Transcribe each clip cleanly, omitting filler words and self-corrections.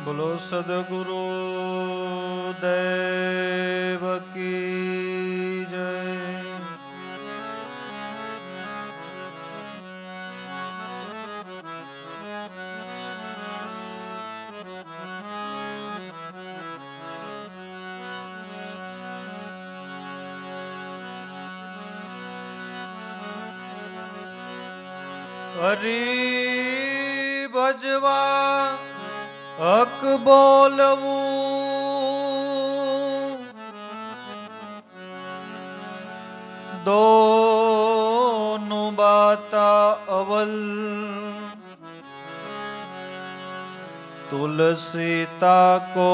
બોલો સદગુરુ દેવ કી જય. હરી ભજવા હક બોલવું, દોનું બાતા અવલ, તુલસીતા કો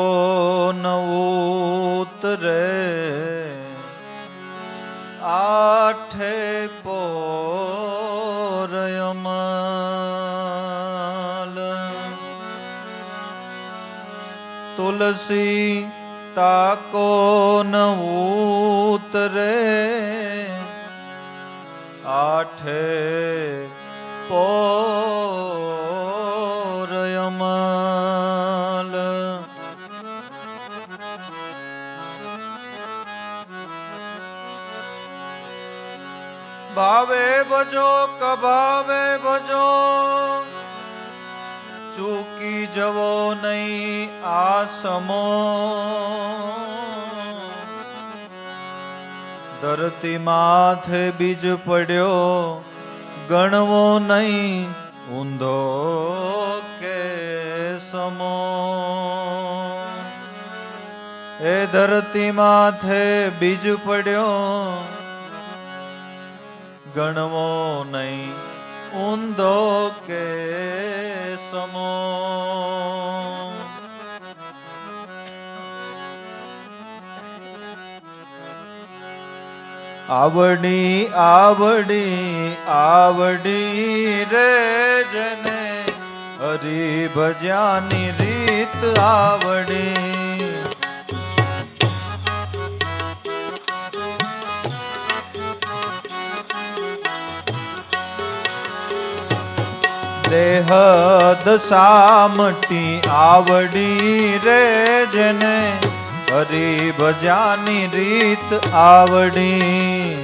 ન ઉતરે, આઠે પોરયમલ. તુલસી તાકો ન ઉતરે, આઠે પોરયમલ. ભાવે ભજો કભાવે ભજો, ચૂકી જવો નહીં આસમો. ધરતી માથે બીજ પડ્યો, ગણવો નહીં ઊંધો કે સમો. એ ધરતી માથે બીજ પડ્યો, ગણવો નહીં ઊંધો કે સમો. આવડી આવડી આવડી રે જને, હરી ભજ્યાની રીત આવડી. દેહ દશામટી આવડી રે જને, હરી ભજાની રીત આવડી.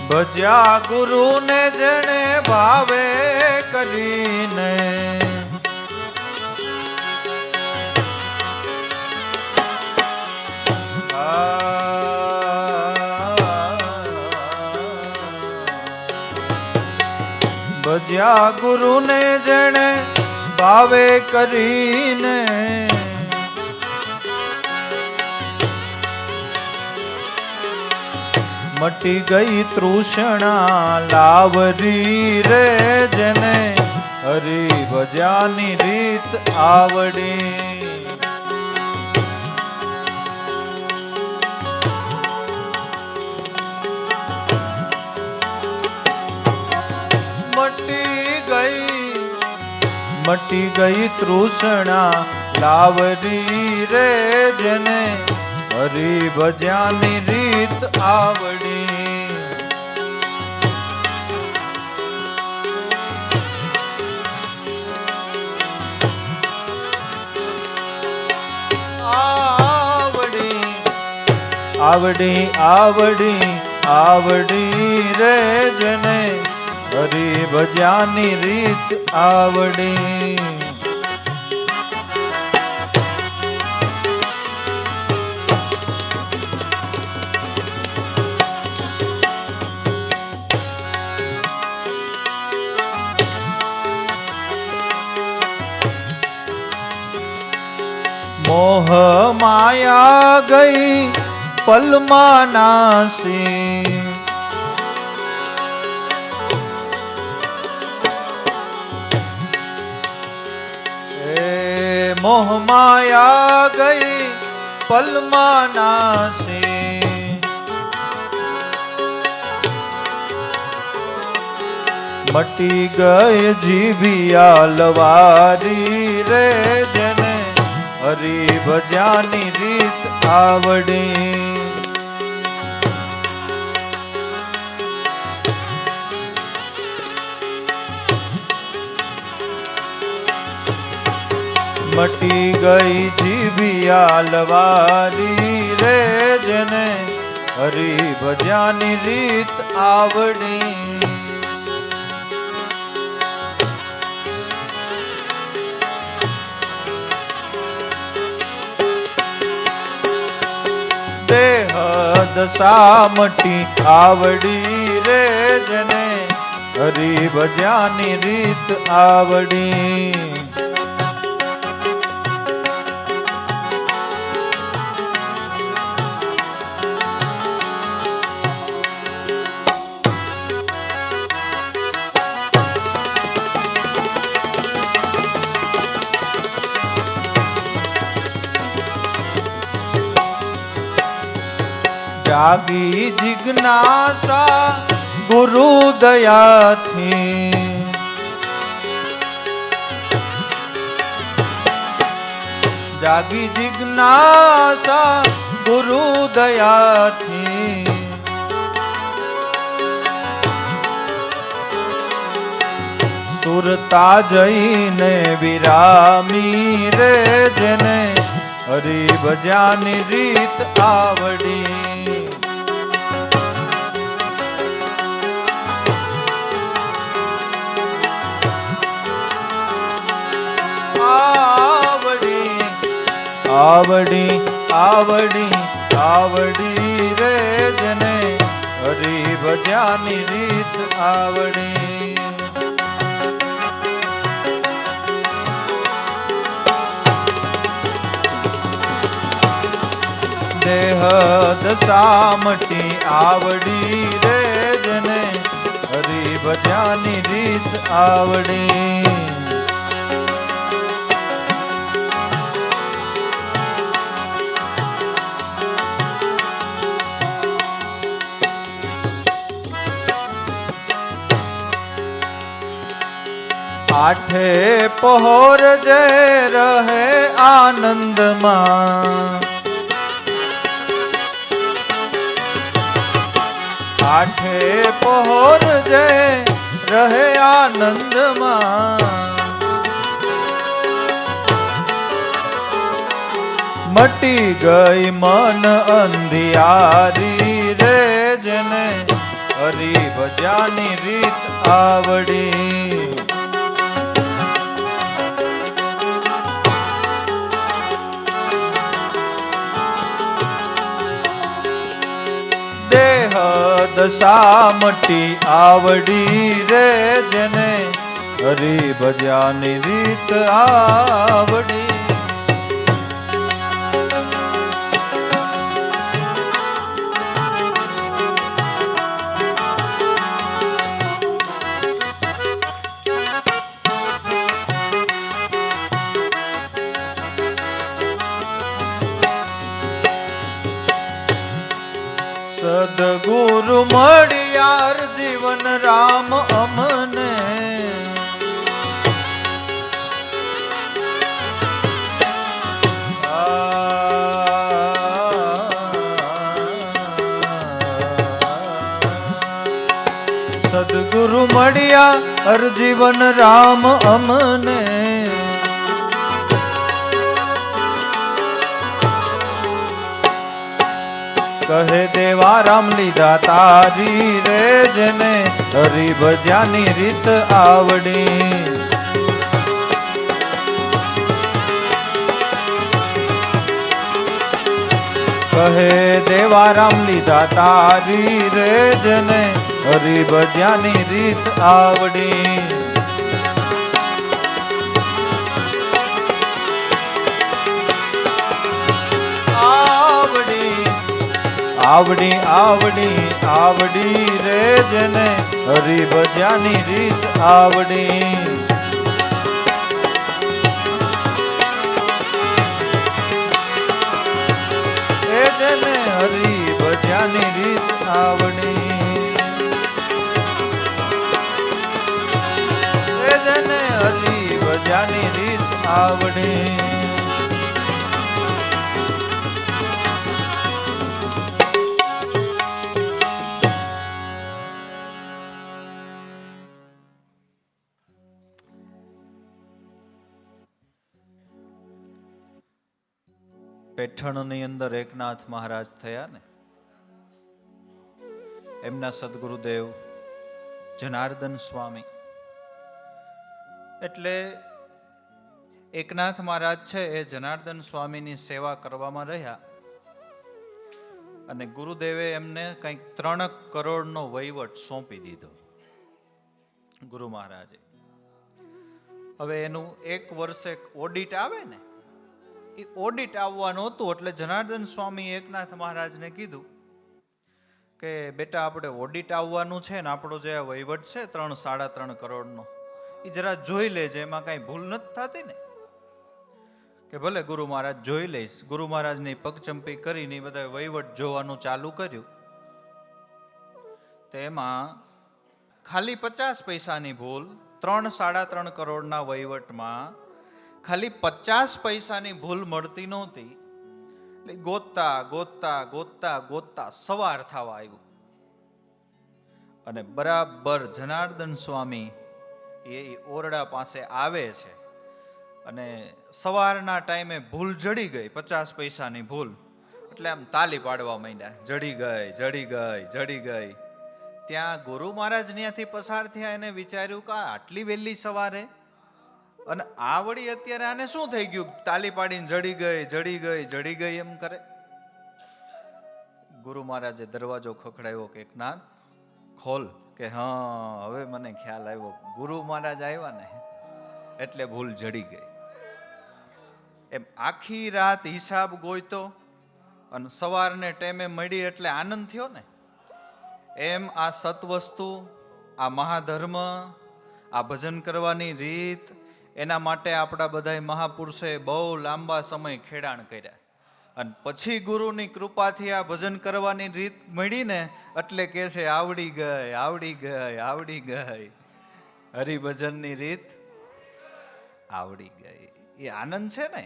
ભજ્યા ગુરુને જેણે ભાવે કરીને, ભજ્યા ગુરુને જેણે ભાવે કરીને, મટી ગઈ તૃષ્ણા લાવરી રે જેને, હરી ભજ્યાની રીત આવડી. મટી ગઈ તૃષ્ણા લાવરી રે જેને, હરી ભજ્યાની રીત આવડી. આવડી આવડી આવડી આવડી રે જેને, હરી ભજ્યાની રીત આવડી. મોહ માયા ગઈ પલમાં નાસી, મોહ માયા ગઈ પલમાં નાસી. મટી ગઈ જીભિયા લવારી રે જેને, હરી ભજ્યાની રીત આવડી. મટી ગઈ જીભિયા લવારી રે જેને હરી ભજ્યાની રીત આવડી. દેહ દશા મટી આવડી રે જેને હરી ભજ્યાની રીત આવડી. જાગી જિજ્ઞાસા ગુરુ દયાથી. જાગી જિજ્ઞાસા ગુરુ દયાથી. સુરતા જઈને વિરામી રે જેને હરી ભજ્યાની રીત આવડી. આવડી આવડી આવડી રે જેને હરી ભજ્યાની રીત આવડી. દેહ દશા મટી આવડી રે જેને હરી ભજ્યાની રીત આવડી. આઠે પહોર જે રહે આનંદમાં. આઠે પહોર જે રહે આનંદમાં. મટી ગઈ મન અંધિયારી રે જેને હરી ભજ્યાની રીત આવડી. દશા મટી આવડી રે જેને હરી ભજ્યાની રીત આવડી. સદગુરુ મળ્યાર જીવન રામ અમને. સદગુરુ મળ્યા હર જીવન રામ અમને. કહે દેવા રામ લીધા તારી રે જેને હરી ભજ્યાની રીત આવડી. કહે દેવા રામ લીધા તારી રે જેને હરી ભજ્યાની રીત આવડી. આવડી આવડી આવડી રે જેને હરી ભજ્યાની રીત આવડી. એ જેને હરી ભજ્યાની રીત આવડી. એ જેને હરી ભજ્યાની રીત આવડી. पैठणની અંદર એકનાથ મહારાજ થયા ને, એમના સદગુરુદેવ જનાર્દન સ્વામી. એટલે એકનાથ મહારાજ છે એ જનાર્દન સ્વામીની સેવા કરવામાં રહ્યા અને ગુરુદેવે એમને કંઈક 3 કરોડનો વહીવટ સોંપી દીધો ગુરુ મહારાજે. હવે એનું 1 વર્ષે ઓડિટ આવે ને, એ ઓડિટ આવવાનું હતું. એટલે જનાર્દન સ્વામી એકનાથ મહારાજને કીધું કે બેટા, આપણે ઓડિટ આવવાનું છે ને, આપણો જે વહીવટ છે 3-3.5 કરોડનો, એ જરા જોઈ લેજે, એમાં કાંઈ ભૂલ નથી થતી ને. કે ભલે ગુરુ મહારાજ, જોઈ લઈશ. ગુરુ મહારાજની પગચંપી કરીને બધા વહીવટ જોવાનું ચાલુ કર્યું. તેમાં ખાલી 50 પૈસાની ભૂલ, 3-3.5 કરોડના વહીવટમાં ખાલી 50 પૈસાની ભૂલ મળતી નહોતી. એટલે ગોતતા ગોતતા ગોતતા ગોતતા સવાર થવા આવ્યું અને બરાબર જનાર્દન સ્વામી એ ઓરડા પાસે આવે છે અને સવારના ટાઈમે ભૂલ જડી ગઈ, 50 પૈસાની ભૂલ. એટલે આમ તાલી પાડવા માંડ્યા, જડી ગઈ, જડી ગઈ, જડી ગઈ. ત્યાં ગુરુ મહારાજ ત્યાંથી પસાર થયા. એને વિચાર્યું કે આટલી વહેલી સવારે અને આ વળી અત્યારે આને શું થઈ ગયું, તાલી પાડીને જડી ગઈ, જડી ગઈ, જડી ગઈ એમ કરે. ગુરુ મહારાજે દરવાજો ખખડાવ્યો કે એકનાથ ખોલ. કે હા, હવે મને ખ્યાલ આવ્યો, ગુરુ મહારાજ આવ્યા ને એટલે ભૂલ જડી ગઈ. એમ આખી રાત હિસાબ ગોઈતો અને સવારને ટાઈમે મળી એટલે આનંદ થયો ને. એમ આ સત્વસ્તુ, આ મહાધર્મ, આ ભજન કરવાની રીત, એના માટે આપણા બધા મહાપુરુષોએ બહુ લાંબા સમય ખેડાણ કર્યા. અને પછી ગુરુની કૃપાથી આ ભજન કરવાની રીત મળીને એટલે કે છે આવડી ગઈ, આવડી ગઈ, આવડી ગઈ. હરિભજનની રીત આવડી ગઈ. એ આનંદ છે ને,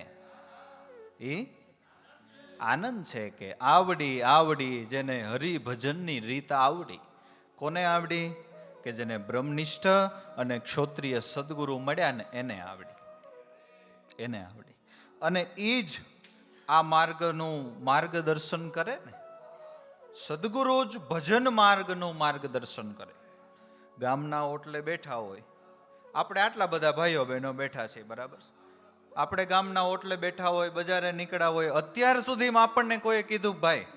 એ આનંદ છે કે આવડી આવડી. જેને હરિભજનની રીત આવડી. કોને આવડી? કે જેને બ્રહ્મનિષ્ઠ અને ક્ષોત્રિય સદગુરુ મળ્યા ને એને આવડી, એને આવડી. અને એ જ આ માર્ગનું માર્ગદર્શન કરે ને. સદગુરુ જ ભજન માર્ગનું માર્ગદર્શન કરે. ગામના ઓટલે બેઠા હોય, આપણે આટલા બધા ભાઈઓ બહેનો બેઠા છીએ, બરાબર. આપણે ગામના ઓટલે બેઠા હોય, બજારે નીકળ્યા હોય, અત્યાર સુધીમાં આપણને કોઈ કીધું ભાઈ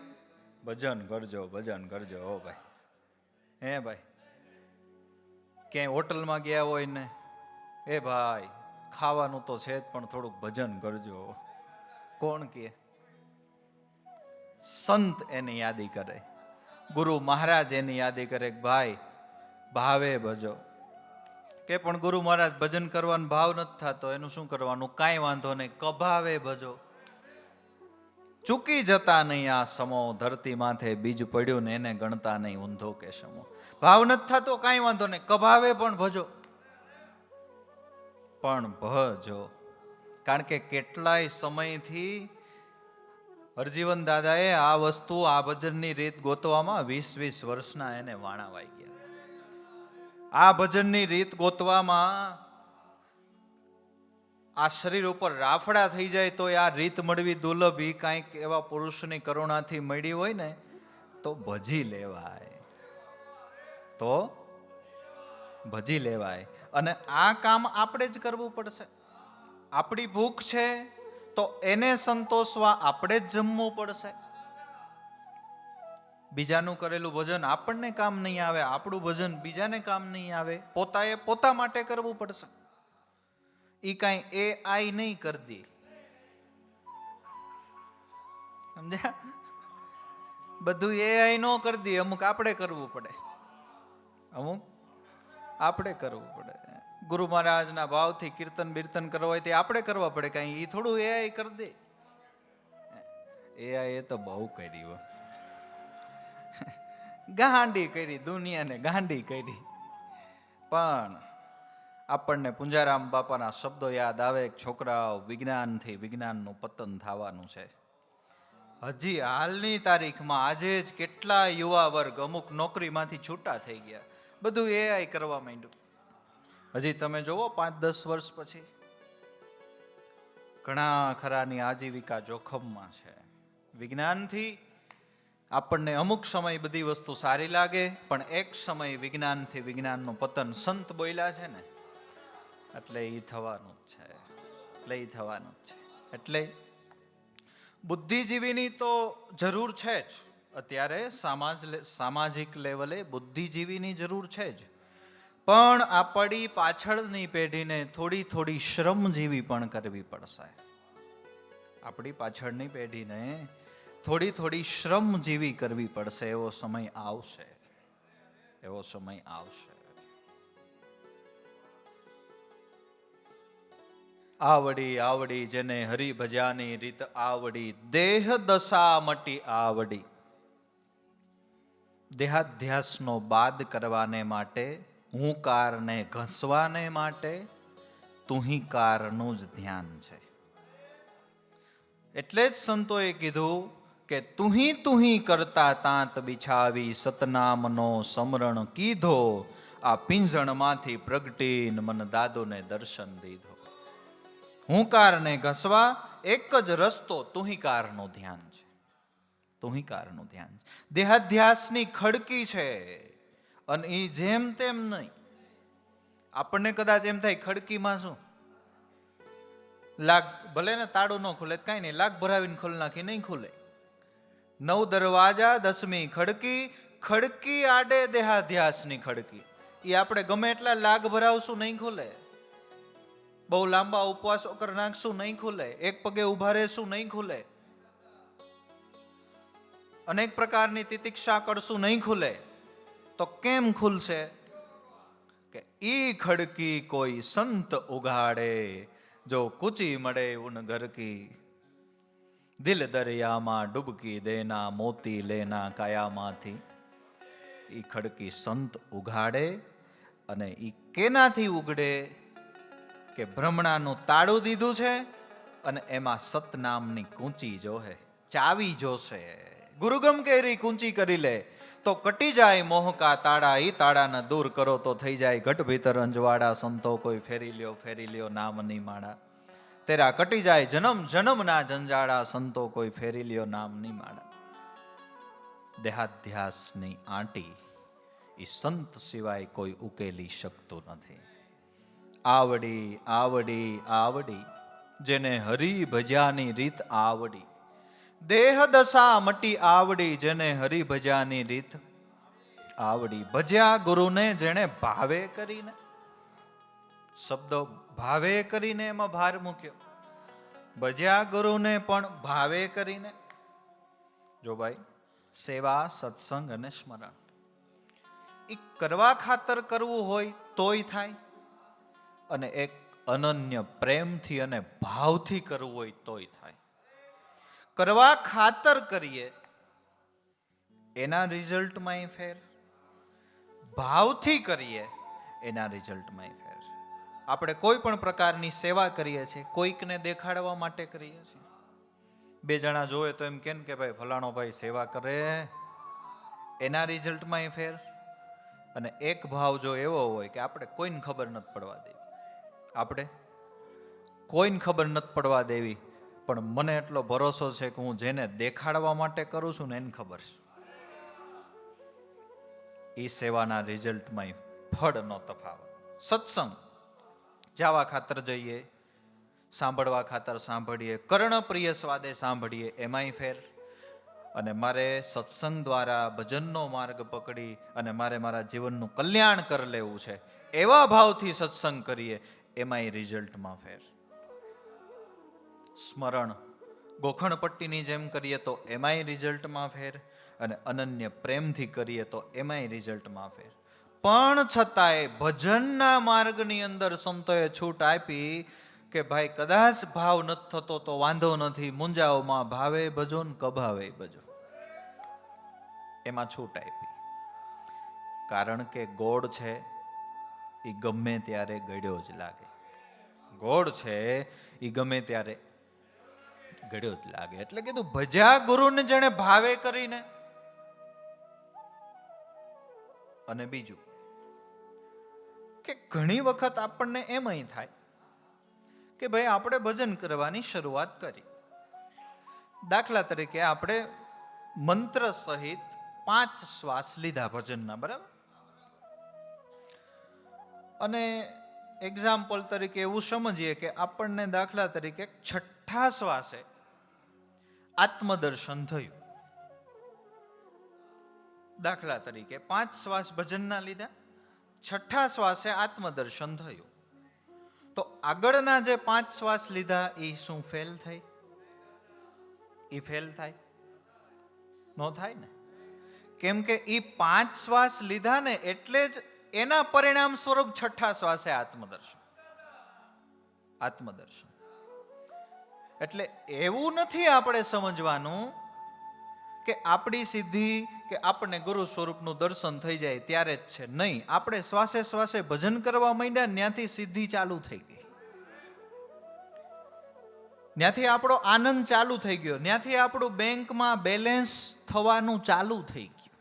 ભજન કરજો, ભજન કરજો, હો ભાઈ, હે ભાઈ. ક્યાંય હોટલમાં ગયા હોય ને, એ ભાઈ ખાવાનું તો છે જ પણ થોડુંક ભજન કરજો. કોણ કે? સંત એની યાદી કરે, ગુરુ મહારાજ એની યાદી કરે કે ભાઈ ભાવે ભજો. કે પણ ગુરુ મહારાજ ભજન કરવાનો ભાવ નથી થતો, એનું શું કરવાનું? કાંઈ વાંધો નહીં, કભાવે ભજો. ચૂકી જતા નહીં આ સમો, ધરતી માથે બીજ પડ્યું ને એને ગણતા નહીં ઊંધો કે સમો. ભાવ નથી થતો, કાંઈ વાંધો નહીં, કભાવે પણ ભજો, પણ ભજો. કારણ કે કેટલાય સમયથી હરજીવન દાદાએ આ વસ્તુ, આ ભજનની રીત ગોતવામાં 20-20 વર્ષના એને વાણાવાઈ ગયા. આ ભજનની રીત ગોતવામાં આ શરીર ઉપર રાફડા થઈ જાય તો આ રીત મળવી દુર્લભ. એ કાંઈક એવા પુરુષની કરુણાથી મળી હોય ને તો ભજી લેવાય, તો ભજી લેવાય. અને આ કામ આપણે જ કરવું પડશે. આપણી ભૂખ છે તો એને સંતોષવા આપણે જ જમવું પડશે. બીજાનું કરેલું ભજન આપણને કામ નહીં આવે, આપણું ભજન બીજાને કામ નહીં આવે. પોતાએ પોતા માટે કરવું પડશે. એ કાંઈ AI નહીં કરી દે, સમજ્યા? બધું AI નો કરી દે, અમુક આપણે કરવું પડે, અમુક આપણે કરવું પડે. ગુરુ મહારાજના ભાવથી કીર્તન બીર્તન કરવા હોય તે આપણે કરવા પડે, કાંઈ એ થોડું AI કરી દે. AI એ તો બહુ કરી હો, ગાંડી કરી, દુનિયાને ગાંડી કરી. પણ આપણને પુંજારામ બાપાના શબ્દો યાદ આવે, છોકરાઓ વિજ્ઞાનથી વિજ્ઞાનનું પતન થવાનું છે. હજી હાલની તારીખમાં આજે જ કેટલા યુવા વર્ગ અમુક નોકરીમાંથી છૂટા થઈ ગયા, બધું AI કરવા માંડ્યું. હજી તમે જોવો 5-10 વર્ષ પછી ઘણા ખરાની આજીવિકા જોખમમાં છે. વિજ્ઞાનથી આપણને અમુક સમય બધી વસ્તુ સારી લાગે, પણ એક સમય વિજ્ઞાનથી વિજ્ઞાનનું પતન સંત બોલ્યા છે ને, એટલે એ થવાનું જ છે. એટલે બુદ્ધિજીવીની તો જરૂર છે જ. અત્યારે સામાજિક લેવલે બુદ્ધિજીવીની જરૂર છે જ, પણ આપણી પાછળની પેઢીને થોડી શ્રમજીવી પણ કરવી પડશે. આપણી પાછળની પેઢીને થોડી શ્રમજીવી કરવી પડશે. એવો સમય આવશે. આવડી જેને હરિભજાની રીત આવડી, દેહ દશા મટી આવડી. દેહાધ્યાસનો બાદ કરવાને માટે, હુંકારને ઘસવાને માટે તુહીકારનું જ ધ્યાન છે. એટલે જ સંતોએ કીધું કે તુહી કરતા તાંત બિછાવી, સતનામનો સમરણ કીધો, આ પિંજણમાંથી પ્રગટીન મન દાદોને દર્શન દીધો. હુંકારને ઘસવા એક જ રસ્તો તુહીકારનું ધ્યાન છે. દેહાધ્યાસની ખડકી છે, અને એ જેમ તેમ નહીં. આપણને કદાચ એમ થાય ખડકીમાં શું લાગ, ભલે ને તાળું ન ખુલે કઈ નહીં, લાગ ભરાવીને ખોલ નાખી, નહીં ખુલે. 9 દરવાજા 10મી ખડકી આડે દેહાધ્યાસની ખડકી. એ આપણે ગમે એટલા લાગ ભરાવશું નહીં ખુલે. બહુ લાંબા ઉપવાસો કરી નાખશું નહીં ખુલે. એક પગે ઉભા રહેશું નહીં ખુલે. અનેક પ્રકારની તિતિક્ષા કરશું નહીં ખુલે. તો કેમ ખુલશે? કે ઈ ખડકી કોઈ સંત ઉગાડે, જો કુચી મળે ઉન ઘર કી, દિલ દરિયામાં ડૂબકી દેના, મોતી લેના કાયામાંથી. ઈ ખડકી સંત ઉગાડે. અને ઈ કેનાથી ઉગડે? કે ભ્રમણાનું તાળું દીધું છે, અને એમાં સતનામની કૂંચી જોહે, ચાવી જોશે. ગુરુગમ કેરી કૂંચી કરી લે તો કટી જાય મોહકા તાળા. ઈ તાળાને દૂર કરો તો થઈ જાય ઘટ ભીતર અંજવાડા. સંતો કોઈ ફેરી લ્યો નામની માળા. તેરા કટી જાય જન્મના જંજાળા. સંતો કોઈ ફેરી લ્યો નામની માળા. દેહાધ્યાસની આંટી ઈ સંત સિવાય કોઈ ઉકેલી શકતું નથી. આવડી જેને હરિ ભજ્યાની રીત આવડી. દેહ દશા મટી આવડી, જેને હરિ ભજ્યાની રીત આવડી. ભજ્યા ગુરુને જેણે ભાવે કરીને. શબ્દો ભાવે કરીને એમાં ભાર મૂક્યો. ભજ્યા ગુરુને પણ ભાવે કરીને. જો ભાઈ, સેવા, સત્સંગ અને સ્મરણ એ કરવા ખાતર કરવું હોય તોય થાય, અને એક અનન્ય પ્રેમથી અને ભાવથી કરવું હોય તોય થાય. કરવા ખાતર કરીએ એના રિઝલ્ટમાં ફેર, ભાવથી કરીએ એના રિઝલ્ટમાં ફેર. આપણે કોઈ પણ પ્રકારની સેવા કરીએ છીએ, કોઈકને દેખાડવા માટે કરીએ છીએ. 2 જણા જોવે તો એમ કે ભાઈ ફલાણો ભાઈ સેવા કરે, એના રિઝલ્ટમાં ફેર. અને એક ભાવ જો એવો હોય કે આપણે કોઈને ખબર નથી પડવા દેવી, પણ મને એટલો ભરોસો છે કે હું જેને દેખાડવા માટે કરું છું ને એને ખબર છે. એ સેવાના રિઝલ્ટમાં ફળનો તફાવત. સત્સંગ જાવા ખાતર જઈએ, સાંભળવા ખાતર સાંભળીએ, કર્ણપ્રિય સ્વાદે સાંભળીએ, એમાંય ફેર. અને મારે સત્સંગ દ્વારા ભજનનો માર્ગ પકડી અને મારે મારા જીવનનું કલ્યાણ કરી લેવું છે, એવા ભાવથી સત્સંગ કરીએ, એમાંય રિઝલ્ટમાં ફેર. સ્મરણ ગોખણ પટ્ટીની જેમ કરીએ તો એમાંય રિઝલ્ટમાં ફેર, અને અનન્ય પ્રેમથી કરીએ તો એમાંય રિઝલ્ટમાં ફેર. પણ છતાંય ભજનના માર્ગની અંદર સંતોએ છૂટ આપી કે ભાઈ કદાચ ભાવ નથી થતો તો વાંધો નથી, મુંજાઓમાં ભાવે ભજો ને કભાવે ભજો. એમાં છૂટ આપી. કારણ કે ગોળ છે એ ગમે ત્યારે ગળ્યો જ લાગે. ગોળ છે એ ગમે ત્યારે ગળ્યો જ લાગે. એટલે કીધું ભજ્યા ગુરુને જેણે ભાવે કરીને. અને બીજું કે ઘણી વખત આપણને એમય થાય કે ભાઈ આપણે ભજન કરવાની શરૂઆત કરી, દાખલા તરીકે આપણે મંત્ર સહિત 5 શ્વાસ લીધા ભજનના, બરાબર? અને એક્ઝામ્પલ તરીકે એવું સમજીએ કે આપણને દાખલા તરીકે 6થા શ્વાસે આત્મદર્શન થયું. દાખલા તરીકે 5 શ્વાસ ભજનના લીધા, 6થા શ્વાસે આત્મદર્શન થયું. તો આગળના જે 5 શ્વાસ લીધા એ શું ફેલ થઈ? એ ફેલ થાય? નો થાય ને. કેમ કે એ 5 શ્વાસ લીધા ને એટલે જ એના પરિણામ સ્વરૂપ 6થા શ્વાસે આત્મદર્શન. એટલે એવું નથી આપણે સમજવાનું કે આપણી સિદ્ધિ કે આપણને ગુરુ સ્વરૂપનું દર્શન થઈ જાય ત્યારે જ છે. નહીં, આપણે શ્વાસે શ્વાસે ભજન કરવા માંડ્યા, ત્યાંથી સિદ્ધિ ચાલુ થઈ ગઈ, ત્યાંથી આપણો આનંદ ચાલુ થઈ ગયો, ત્યાંથી આપણું બેંકમાં બેલેન્સ થવાનું ચાલુ થઈ ગયું.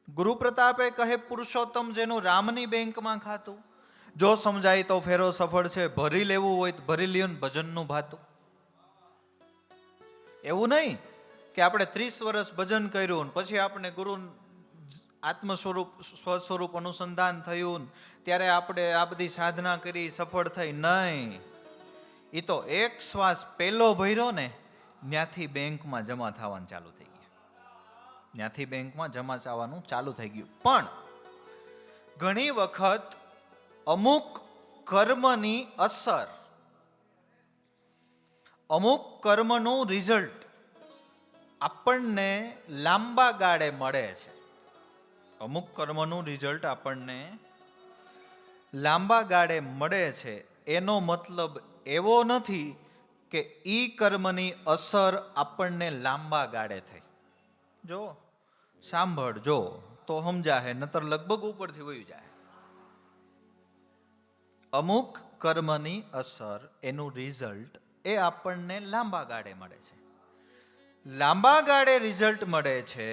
ગુરુ પ્રતાપે કહે પુરુષોત્તમ જેનું રામની બેંકમાં ખાતું, જો સમજાય તો ફેરો સફળ છે, ભરી લેવું હોય તો ભરી લ્યો ને ભજનનું ભાતું. એવું નહીં કે આપણે 30 વર્ષ ભજન કર્યું પછી આપણે ગુરુ આત્મ સ્વરૂપ સ્વસ્વરૂપ અનુસંધાન થયું ત્યારે આપણે આ બધી સાધના કરી સફળ થઈ. નહીં, એ તો એક શ્વાસ પહેલો ભર્યો ને ત્યાંથી બેંકમાં જમા થવાનું ચાલુ થઈ ગયું, ત્યાંથી બેંકમાં જમા થવાનું ચાલુ થઈ ગયું. પણ ઘણી વખત અમુક કર્મની અસર, અમુક કર્મનું રિઝલ્ટ આપણને લાંબા ગાળે મળે છે. અમુક કર્મનું રિઝલ્ટ આપણને લાંબા ગાળે મળે છે. એનો મતલબ એવો નથી કે ઈ કર્મની અસર આપણને લાંબા ગાળે થઈ. જો સાંભળજો તો સમજાય, નતર લગભગ ઉપરથી વયું જાય. અમુક કર્મની અસર, એનું રિઝલ્ટ એ આપણને લાંબા ગાળે મળે છે. લાંબા ગાળે રિઝલ્ટ મળે છે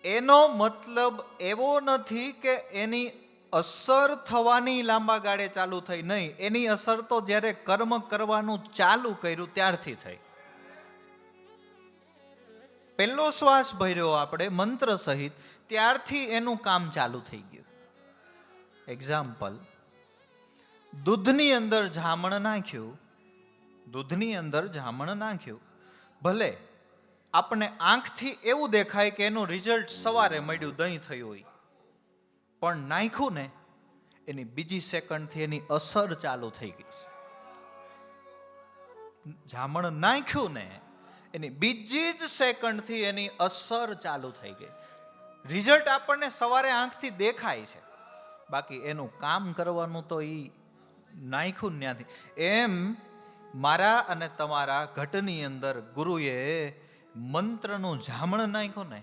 એનો મતલબ એવો નથી કે એની અસર થવાની લાંબા ગાળે ચાલુ થઈ. નહીં, એની અસર તો જ્યારે કર્મ કરવાનું ચાલુ કર્યું ત્યારથી થઈ. પહેલો શ્વાસ ભર્યો આપણે મંત્ર સહિત, ત્યારથી એનું કામ ચાલુ થઈ ગયું. એક્ઝામ્પલ, દૂધની અંદર જામણ નાખ્યું, દૂધની અંદર જામણ નાખ્યું, ભલે આપણે આંખથી એવું દેખાય કે એનું રિઝલ્ટ સવારે મળ્યું, દહીં થયું હોય, પણ નાખ્યું ને એની બીજી સેકન્ડથી એની અસર ચાલુ થઈ ગઈ. જામણ નાખ્યું ને એની બીજી જ સેકન્ડથી એની અસર ચાલુ થઈ ગઈ. રિઝલ્ટ આપણને સવારે આંખથી દેખાય છે, બાકી એનું કામ કરવાનું તો એ નાખ્યું ત્યાંથી. એમ મારા અને તમારા ઘટની અંદર ગુરુએ મંત્રનું જામણ નાખ્યું ને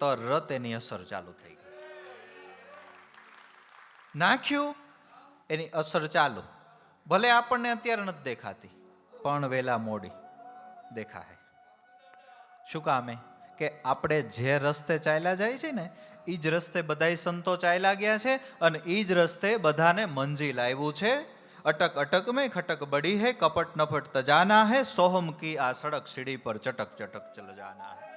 તરત એની અસર ચાલુ થઈ ગઈ. નાખ્યું એની અસર ચાલુ, ભલે આપણને અત્યારે નથી દેખાતી પણ વેલા મોડી દેખાય. શું કામે? કે આપણે જે રસ્તે ચાલ્યા જાય છે ને એ જ રસ્તે બધાય સંતો ચાલ્યા ગયા છે અને એ જ રસ્તે બધાને મંજિલ આવ્યું છે. અટક અટક में खटक बड़ी है, कपट नपट तजाना है, सोहम की आ सड़क सीढ़ी पर चटक चटक चल जाना है.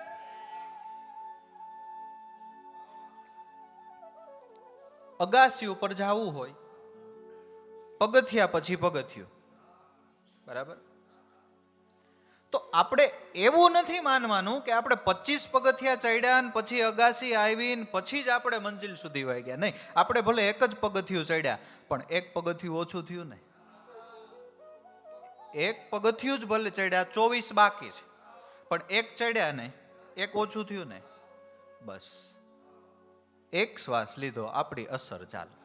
અગાસી ઉપર જવું હોય, પગથિયા પછી પગથિયું, બરાબર? તો આપણે એવું નથી માનવાનું કે આપણે 25 પગથિયા ચડ્યા ને પછી અગાસી આવી ને પછી જ આપણે મંજિલ સુધી વહી ગયા. નહીં, આપણે ભલે એક જ પગથિયું ચડ્યા પણ એક પગથિયું ઓછું થયું ને. એક પગથિયું જ ભલે ચડ્યા, 24 બાકી છે, પણ એક ચડ્યા ને એક ઓછું થયું ને, બસ એક શ્વાસ લીધો, આપણી અસર ચાલુ,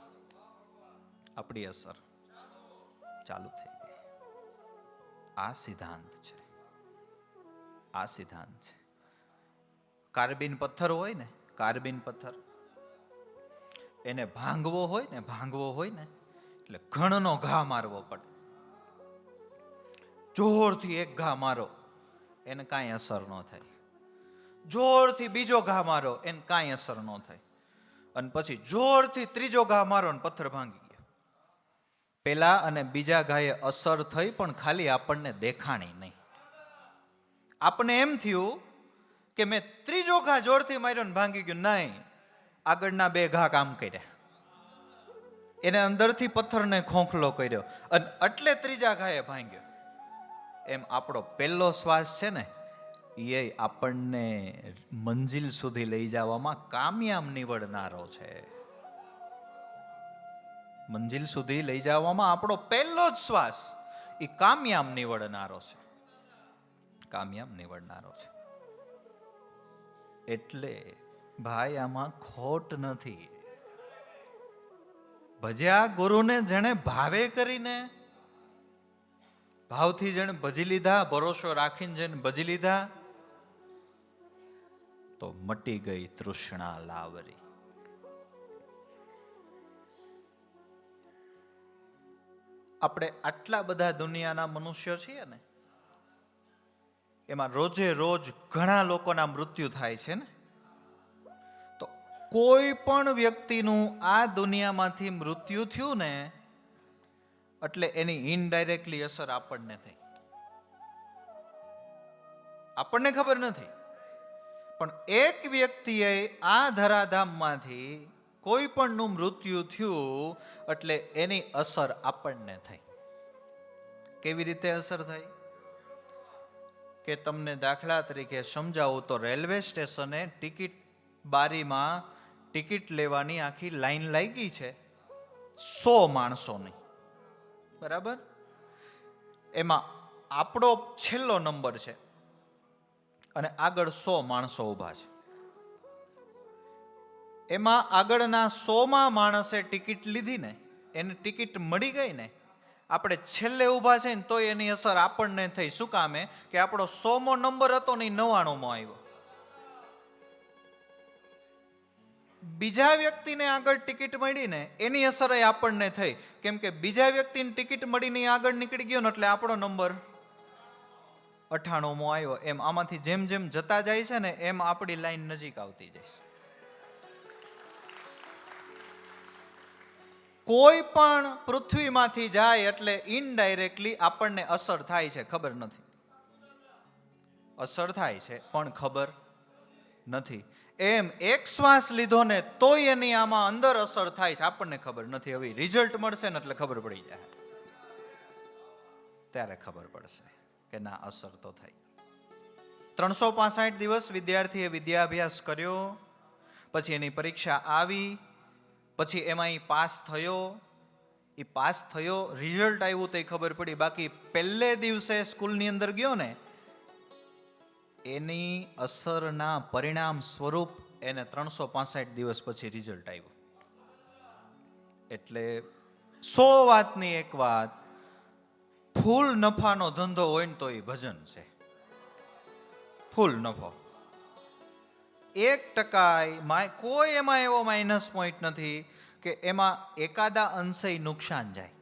આપણી અસર ચાલુ થઈ ગઈ. આ સિદ્ધાંત છે, આ સિદ્ધાંત છે. કાર્બિન પથ્થર હોય ને, કાર્બિન પથ્થર એને ભાંગવો હોય ને, ભાંગવો હોય ને એટલે ઘણનો ઘા મારવો પડે. જોરથી એક ઘા મારો એને કાંઈ અસર ન થાય, જોરથી બીજો ઘા મારો એને કાંઈ અસર ન થાય, અને પછી જોરથી ત્રીજો ઘા મારો ને પથ્થર ભાંગી ગયો. પેલા અને બીજા ઘાએ અસર થઈ પણ ખાલી આપણને દેખાણી નહીં. આપણે એમ થયું કે મેં ત્રીજો ઘા જોરથી માર્યો ને ભાંગી ગયું. નહીં, આગળના 2 ઘા કામ કર્યા. એને અંદરથી પથ્થરને ખોખલો કર્યો અને એટલે ત્રીજા ઘાએ ભાંગ્યો. એમ આપણો પહેલો શ્વાસ છે ને, એ આપણને મંજિલ સુધી લઈ જવામાં કામયાબ નીવડનારો છે. મંજિલ સુધી લઈ જવામાં આપણો પહેલો જ શ્વાસ એ કામયાબ નીવડનારો છે. કામયાબ નીવડનારો છે. એટલે ભાઈ આમાં ખોટ નથી. ભજ્યા ગુરુને જેણે ભાવે કરીને, ભાવથી જેણે ભજી લીધા, ભરોસો રાખીને જેણે ભજી લીધા, તો મટી ગઈ તૃષ્ણા લાવરી. આપણે આટલા બધા દુનિયાના મનુષ્યો છીએ ને, એમાં રોજે રોજ ઘણા લોકોના મૃત્યુ થાય છે ને. તો કોઈ પણ વ્યક્તિનું આ દુનિયામાંથી મૃત્યુ થયું ને, એટલે એની ઇનડાયરેક્ટલી અસર આપણને થઈ. આપણને ખબર નથી, પણ એક વ્યક્તિએ આ ધરાધામમાંથી કોઈ પણનું મૃત્યુ થયું એટલે એની અસર આપણને થઈ. કેવી રીતે અસર થઈ? કે તમને દાખલા તરીકે સમજાવું તો, રેલવે સ્ટેશને ટિકિટ બારીમાં ટિકિટ લેવાની આખી લાઈન લાગી છે 100 માણસોની, બરાબર? એમાં આપણો છેલ્લો નંબર છે અને આગળ 100 માણસો ઊભા છે. એમાં આગળના 100માં માણસે ટિકિટ લીધી ને, એને ટિકિટ મળી ગઈ ને, આપણે છેલ્લે ઊભા છે ને તોય એની અસર આપણને થઈ. શું કામે? કે આપણો 100મો નંબર હતો ને 99માં આવ્યો. બીજા વ્યક્તિને આગળ ટિકિટ મળી ને, એની અસર આપણને થઈ. કેમ કે બીજા વ્યક્તિને ટિકિટ મળીને આગળ નીકળી ગયો ને, એટલે આપણો નંબર 98મો આવ્યો. એમ આમાંથી જેમ જેમ જતા જાય છે ને, એમ આપણી લાઈન નજીક આવતી જાય છે. કોઈ પણ પૃથ્વીમાંથી જાય એટલે ઇનડાયરેક્ટલી આપણને અસર થાય છે, ખબર નથી. અસર થાય છે પણ ખબર નથી. એમ એક શ્વાસ લીધો ને તોય એની આમાં અંદર અસર થાય છે, આપણને ખબર નથી. હવે રિઝલ્ટ મળશે ને એટલે ખબર પડી જાય, ત્યારે ખબર પડશે કે ના, અસર તો થઈ. 365 દિવસ વિદ્યાર્થીએ વિદ્યાભ્યાસ કર્યો, પછી એની પરીક્ષા આવી, પછી એમાં પાસ થયો. એ પાસ થયો, રિઝલ્ટ આવ્યું તો ખબર પડી. બાકી પહેલે દિવસે સ્કૂલની અંદર ગયો ને, એની અસરના પરિણામ સ્વરૂપ એને 365 દિવસ પછી રિઝલ્ટ આવ્યું. એટલે 100 વાતની એક વાત, ફૂલ નફાનો ધંધો હોય ને તો એ ભજન છે. ફૂલ નફો. 1% કોઈ એમાં એવો માઇનસ પોઈન્ટ નથી કે એમાં એકાદા અંશે નુકસાન જાય.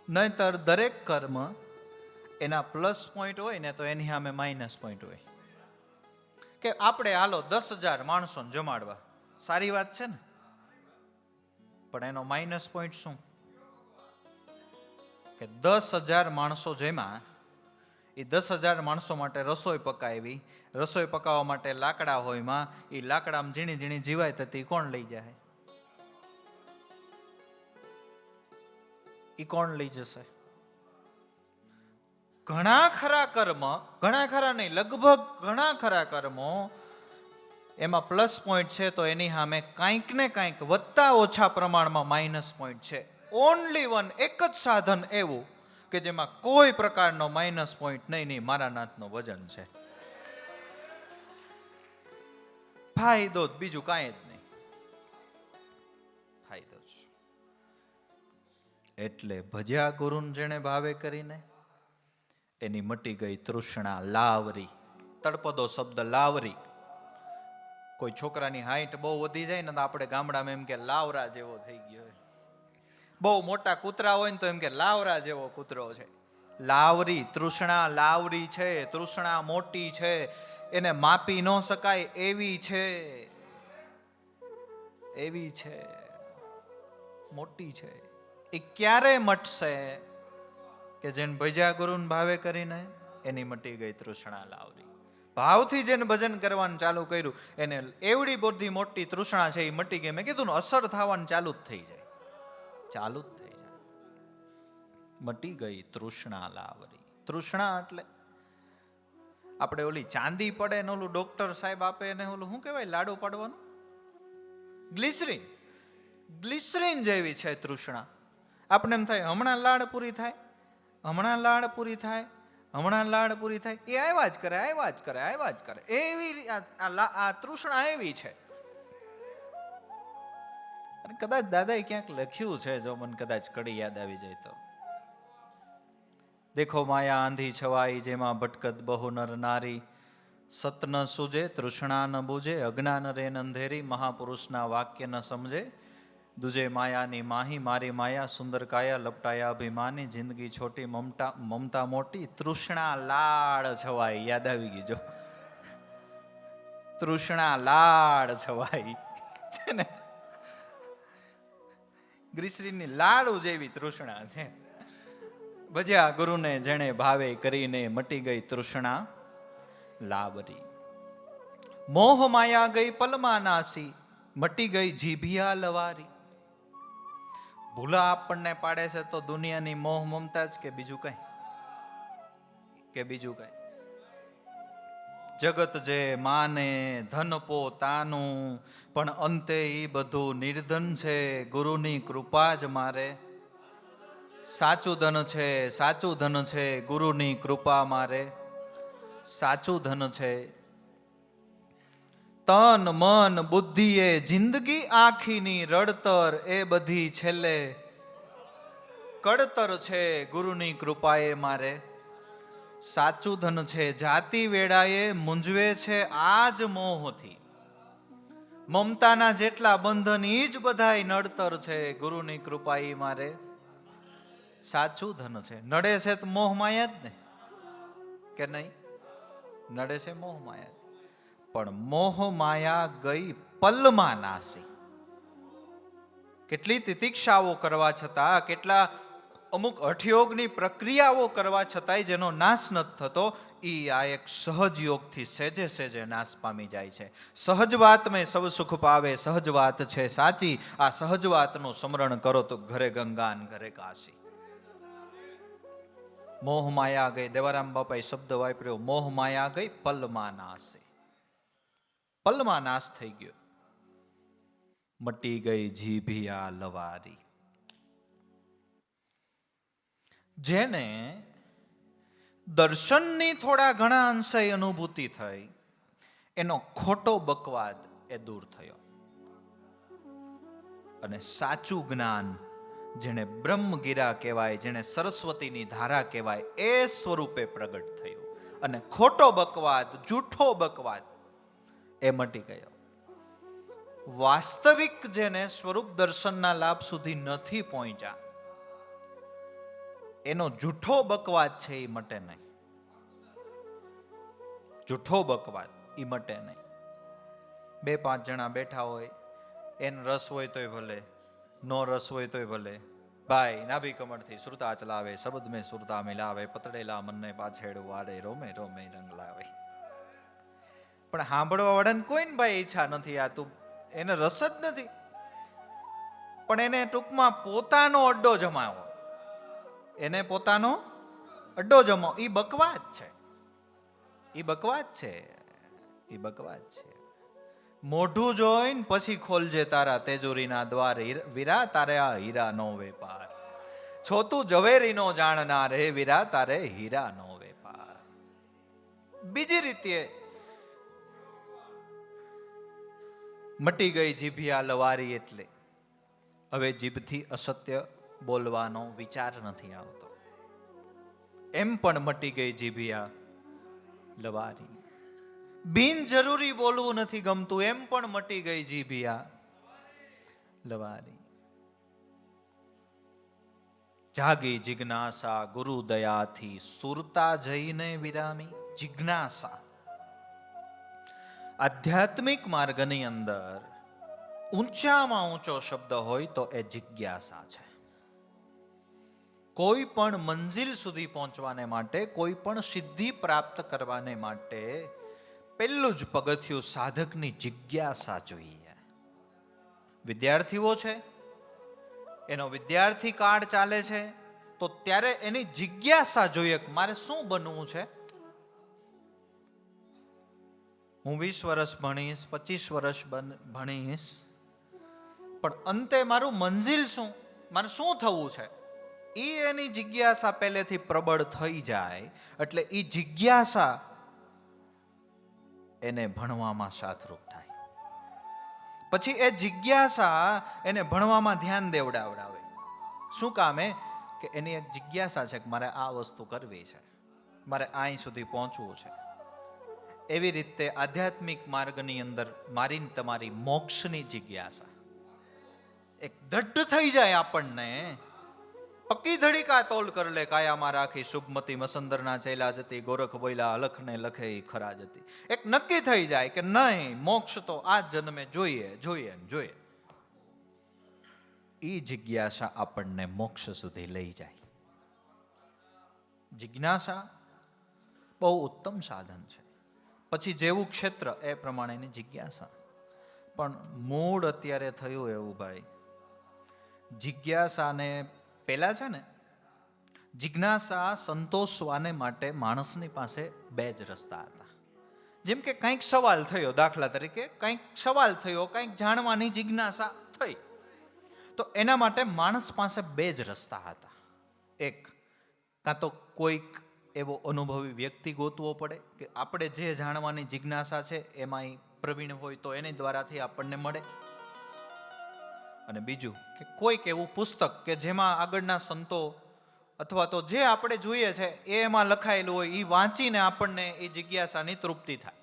નહીતર દરેક કર્મ એના પ્લસ પોઈન્ટ હોય ને, તો એની સામે માઇનસ પોઈન્ટ હોય. કે આપણે હાલો 10,000 માણસોને જમાડવા, સારી વાત છે ને, પણ એનો માઇનસ પોઈન્ટ શું? કે 10,000 માણસો જેમાં એ 10,000 માણસો માટે રસોઈ પકાવી, રસોઈ પકાવવા માટે લાકડા હોયમાં, એ લાકડામાં ઝીણી ઝીણી જીવાય થતી કોણ લઈ જાય? એ કોણ લઈ જશે? ઘણા ખરા કર્મ, ઘણા ખરા નહીં, લગભગ ઘણા ખરા કર્મો એમાં પ્લસ પોઈન્ટ છે, તો એની સામે કાંઈક ને કાંઈક વધતા ઓછા પ્રમાણમાં માઇનસ પોઈન્ટ છે. ઓનલી વન, એક જ સાધન એવું કે જેમાં કોઈ પ્રકારનો માઇનસ પોઈન્ટ નહીં, મારા નાથનો વજન છે. ફાયદો જ, બીજું કાંઈ જ નહીં, ફાયદો જ. એટલે ભજ્યા ગુરુને જેણે ભાવે કરીને, એની મટી ગઈ તૃષ્ણા લાવરી. તળપદો શબ્દ લાવરી. કોઈ છોકરાની હાઈટ બહુ વધી જાય ને, તો આપણે ગામડામાં એમ કે લાવરા જેવો થઈ ગયો. બહુ મોટા કૂતરા હોય ને તો એમ કે લાવરા જેવો કૂતરો છે. લાવરી, તૃષ્ણા લાવરી છે. તૃષ્ણા મોટી છે, એને માપી ન શકાય એવી છે. એવી છે, મોટી છે. એ ક્યારે મટશે? કે જેને ભજ્યા ગુરુને ભાવે કરીને એની મટી ગઈ તૃષ્ણા લાવરી. ભાવથી જેને ભજન કરવાનું ચાલુ કર્યું એને એવડી બધી મોટી તૃષ્ણા છે એ મટી ગઈ. મેં કીધું ને અસર થવાનું ચાલુ જ થઈ જાય, ચાલુ જ થઈ જાય. મટી ગઈ તૃષ્ણા લાવરી. તૃષ્ણા એટલે આપણે ઓલી ચાંદી પડે ને ઓલું ડોક્ટર સાહેબ આપે એને ઓલું શું કહેવાય લાડુ પાડવાનું, ગ્લિસરીન. ગ્લિસરીન જેવી છે તૃષ્ણા. આપણે એમ થાય હમણાં લાડ પૂરી થાય, હમણાં લાડ પૂરી થાય, હમણાં લાડ પૂરી થાય. એ આવ્યા જ કરે, આવ્યા જ કરે, આવ્યા જ કરે. એવી આ તૃષ્ણા એવી છે. અને કદાચ દાદાએ ક્યાંક લખ્યું છે, જો મને કદાચ કડી યાદ આવી જાય તો, દેખો માયા આંધી છવાઈ જેમાં ભટકત બહુ નર નારી, સત ન સૂજે તૃષ્ણા ન બૂજે, અજ્ઞાન રેન અંધેરી, મહાપુરુષના વાક્ય ન સમજે, દુજે માયાની માહી મારી માયા, સુંદર કાયા લપટાયા અભિમાની, જિંદગી છોટી મમતા મોટી, તૃષ્ણા લાડ છવાઈ. યાદ આવી ગઈ જો, તૃષ્ણા લાડ છવાઈ છે ને, ગ્રીસરીની લાડુ જેવી તૃષ્ણા છે. ભજ્યા ગુરુને જેણે ભાવે કરીને, મટી ગઈ તૃષ્ણા લાવરી. મોહ માયા ગઈ પલમાં નાસી, મટી ગઈ જીભિયા લવારી. ભૂલા આપણને પાડે છે તો દુનિયાની મોહ મમતા જ કે બીજું કઈ, કે બીજું કઈ. જગત જે માને ધન પોતાનું, પણ અંતે ઈ બધું નિર્ધન છે, ગુરુની કૃપા જ મારે સાચું ધન છે, સાચું ધન છે, ગુરુની કૃપા મારે સાચું ધન છે. તન મન બુદ્ધિએ જિંદગી આખીની રડતર, એ બધી છેલ્લે કડતર છે, ગુરુની કૃપાએ મારે સાચું ધન છે. જાતિ વેળાએ મૂંઝવે છે આજ મોહથી, મમતાના જેટલા બંધન ઈ જ બધાય નડતર છે, ગુરુની કૃપા ઈ મારે સાચું ધન છે. નડે છે તો મોહ માયા જ ને, કે નહીં? નડે છે મોહ માયા, પણ મોહ માયા ગઈ પલમાં નાસી. કેટલી તિતિક્ષાઓ કરવા છતાં, કેટલા અમુક હઠયોગની પ્રક્રિયાઓ કરવા છતાંય જેનો નાશ નથી થતો, ઈ આ એક સહજ યોગથી સેજે સેજે નાશ પામી જાય છે. સહજ વાત મેં સૌ સુખ પાવે, સહજ વાત છે સાચી, આ સહજ વાતનું સ્મરણ કરો તો ઘરે ગંગા ને ઘરે કાશી. મોહ માયા ગઈ, દેવારામ બાપાએ શબ્દ વાપર્યો, મોહ માયા ગઈ પલમાં નાશે. પલમાં નાશ થઈ ગયો. મટી ગઈ જીભિયા લવારી. જેને દર્શનની થોડા ઘણા અંશે અનુભૂતિ થઈ, એનો ખોટો બકવાદ એ દૂર થયો, અને સાચું જ્ઞાન જેને બ્રહ્મગીરા કહેવાય, જેને સરસ્વતીની ધારા કહેવાય, એ સ્વરૂપે પ્રગટ થયું. અને ખોટો બકવાદ, જૂઠો બકવાદ એ મટી ગયો. વાસ્તવિક જેને સ્વરૂપ દર્શનના લાભ સુધી નથી પહોંચ્યા, એનો જૂઠો બકવાદ છે એ મટે નહીં. જૂઠો બકવાદ એ મટે નહીં. 2-5 જણા બેઠા હોય, એને રસ હોય તોય ભલે, નો રસ હોય તોય ભલે, ભાઈ નાભી કમળથી સુરતા ચલાવે, શબ્દ મેં સુરતા મિલાવે, પતળેલા મનને પાછેડ વાળે, રોમે રોમે રંગ લાવે. પણ સાંભળવા વાળાને કોઈને ભાઈ ઈચ્છા નથી, આ તું એને રસ જ નથી. પણ એને ટૂંકમાં પોતાનો અડ્ડો જમાવો, એને પોતાનો અડ્ડો જમાવો, ઈ બકવાદ છે. ઈ બકવાદ છે, ઈ બકવાદ છે. મોઢું જોઈને પછી ખોલજે તારા તેજોરીના દ્વાર, વીરા તારે આ હીરા નો વેપાર. છો તું ઝવેરી નો જાણનાર, હે વીરા તારે હીરા નો વેપાર. બીજી રીતે મટી ગઈ જીભિયા લવારી, એટલે હવે જીભથી અસત્ય બોલવાનો વિચાર નથી આવતો. એમ પણ મટી ગઈ જીભિયા લવારી. બિનજરૂરી બોલવું નથી ગમતું, એમ પણ મટી ગઈ જીભિયા લવારી. જાગી જિજ્ઞાસા ગુરુ દયાથી, સુરતા જઈને વિરામી. જિજ્ઞાસા આધ્યાત્મિક માર્ગની અંદર ઊંચામાં ઊંચો શબ્દ હોય તો એ જિજ્ઞાસા છે. કોઈ પણ મંજિલ સુધી પહોંચવાને માટે, કોઈ પણ સિદ્ધિ પ્રાપ્ત કરવાને માટે પહેલું જ પગથિયું સાધકની જિજ્ઞાસા જોઈએ. વિદ્યાર્થીઓ છે, એનો વિદ્યાર્થી કાળ ચાલે છે, તો ત્યારે એની જિજ્ઞાસા જોઈએ કે મારે શું બનવું છે. હું 20 વર્ષ ભણીશ, 25 વર્ષ ભણીશ, પણ અંતે મારું મંજિલ શું, મારે શું થવું છે, એની જિજ્ઞાસા પહેલેથી પ્રબળ થઈ જાય એટલે એ જિજ્ઞાસા એને ભણવામાં સાથરૂપ થાય. પછી એ જિજ્ઞાસા એને ભણવામાં ધ્યાન દેવડાવડાવે. શું કામે? કે એની એક જિજ્ઞાસા છે કે મારે આ વસ્તુ કરવી છે, મારે અહીં સુધી પહોંચવું છે. એવી રીતે આધ્યાત્મિક માર્ગની અંદર મારી તમારી મોક્ષની જિજ્ઞાસા એક દઢ થઈ જાય, આપણને પક્કી ધડીકા તોલ કર લે કાયામાં રાખી શુભમતી મસંદરના ચેલા જતી ગોરખ બોયલા અલખને લખે ખરા જતી. એક નક્કી થઈ જાય કે નહીં, મોક્ષ તો આ જન્મે જોઈએ જોઈએ જોઈએ. એ જિજ્ઞાસા આપણને મોક્ષ સુધી લઈ જાય. જિજ્ઞાસા બહુ ઉત્તમ સાધન છે. પછી જેવું ક્ષેત્ર એ પ્રમાણેની જિજ્ઞાસા. પણ મૂળ અત્યારે થયું એવું ભાઈ, જિજ્ઞાસાને પેલા છે ને, જિજ્ઞાસા સંતોષવાને માટે માણસની પાસે બે જ રસ્તા હતા. જેમ કે કંઈક સવાલ થયો, દાખલા તરીકે કંઈક સવાલ થયો, કંઈક જાણવાની જિજ્ઞાસા થઈ, તો એના માટે માણસ પાસે બે જ રસ્તા હતા. એક, કાં તો કોઈક એવો અનુભવી વ્યક્તિ ગોતવો પડે કે આપણે જે જાણવાની જિજ્ઞાસા છે એમાં પ્રવીણ હોય તો એની દ્વારાથી આપણને મળે. અને બીજું કે કોઈક એવું પુસ્તક કે જેમાં આગળના સંતો અથવા તો જે આપણે જોઈએ છે એમાં લખાયેલું હોય, એ વાંચીને આપણને એ જિજ્ઞાસાની તૃપ્તિ થાય.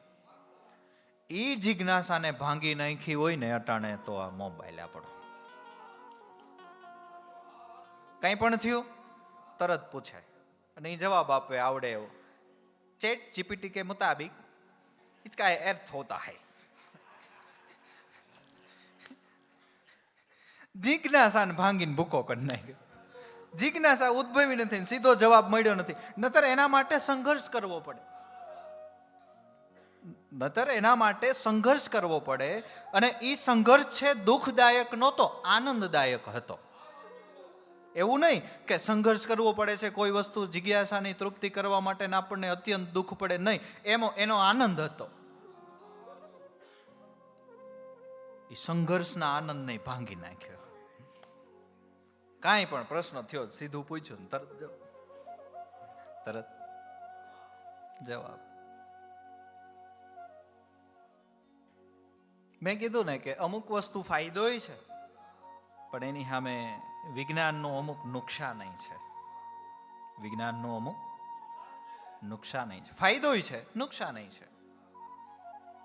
એ જિજ્ઞાસાને ભાંગી નાખી હોય ને અટાણે તો આ મોબાઈલ આપણો. કંઈ પણ થયું તરત પૂછે અને એ જવાબ આપે આવડે એવો. ચેટ જીપીટી કે મુતાબિક इसका अर्थ होता है. જિજ્ઞાસાને ભાંગીને ભૂકો કરી નાખ્યો. જિજ્ઞાસા ઉદ્ભવી નથી, સીધો જવાબ મળ્યો નથી. નતર એના માટે સંઘર્ષ કરવો પડે, અને એ સંઘર્ષ છે દુઃખદાયક નહોતો, આનંદદાયક હતો. એવું નહીં કે સંઘર્ષ કરવો પડે છે કોઈ વસ્તુ જિજ્ઞાસાની તૃપ્તિ કરવા માટે આપણને અત્યંત દુઃખ પડે, નહીં. એનો આનંદ હતો. એ સંઘર્ષના આનંદને ભાંગી નાખ્યો. કાંઈ પણ પ્રશ્ન થયો, સીધું પૂછ્યું, તરત જવાબ. મેં કીધું ને કે અમુક વસ્તુ ફાયદોય છે, પણ એની સામે વિજ્ઞાનનું અમુક નુકસાન છે. વિજ્ઞાનનું અમુક નુકસાન છે. ફાયદોય છે, નુકસાન છે.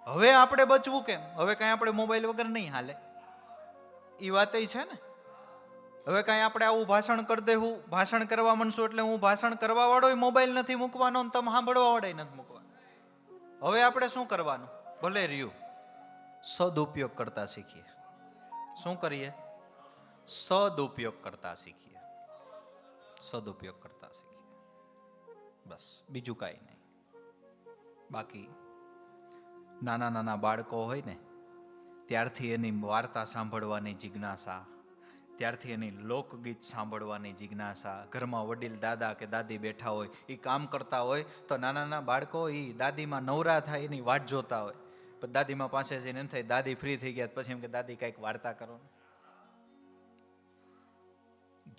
હવે આપણે બચવું કેમ? હવે કાંઈ આપણે મોબાઈલ વગર નહીં હાલે, એ વાત છે ને. હવે કાંઈ આપણે આવું ભાષણ કરી દેવું, ભાષણ કરવા માંડશું એટલે હું ભાષણ કરવા વાળો મોબાઈલ નથી મૂકવાનો, તમે સાંભળવા વાળા નથી મૂકવાનો. હવે આપણે શું કરવાનું? ભલે રહ્યું, સદુપયોગ કરતા શીખીએ. શું કરીએ? સદુપયોગ કરતા શીખીએ. સદુપયોગ કરતા શીખીએ, બસ, બીજું કાંઈ નહીં. બાકી નાના નાના બાળકો હોય ને ત્યારથી એની વાર્તા સાંભળવાની જિજ્ઞાસા, ત્યારથી એની લોકગીત સાંભળવાની જિજ્ઞાસા. ઘરમાં વડીલ દાદા કે દાદી બેઠા હોય, એ કામ કરતા હોય તો નાના નાના બાળકો એ દાદીમાં નવરા થાય એની વાટ જોતા હોય. પણ દાદીમાં પાસે જઈને એમ થાય દાદી ફ્રી થઈ ગયા પછી એમ કે દાદી કંઈક વાર્તા કરો.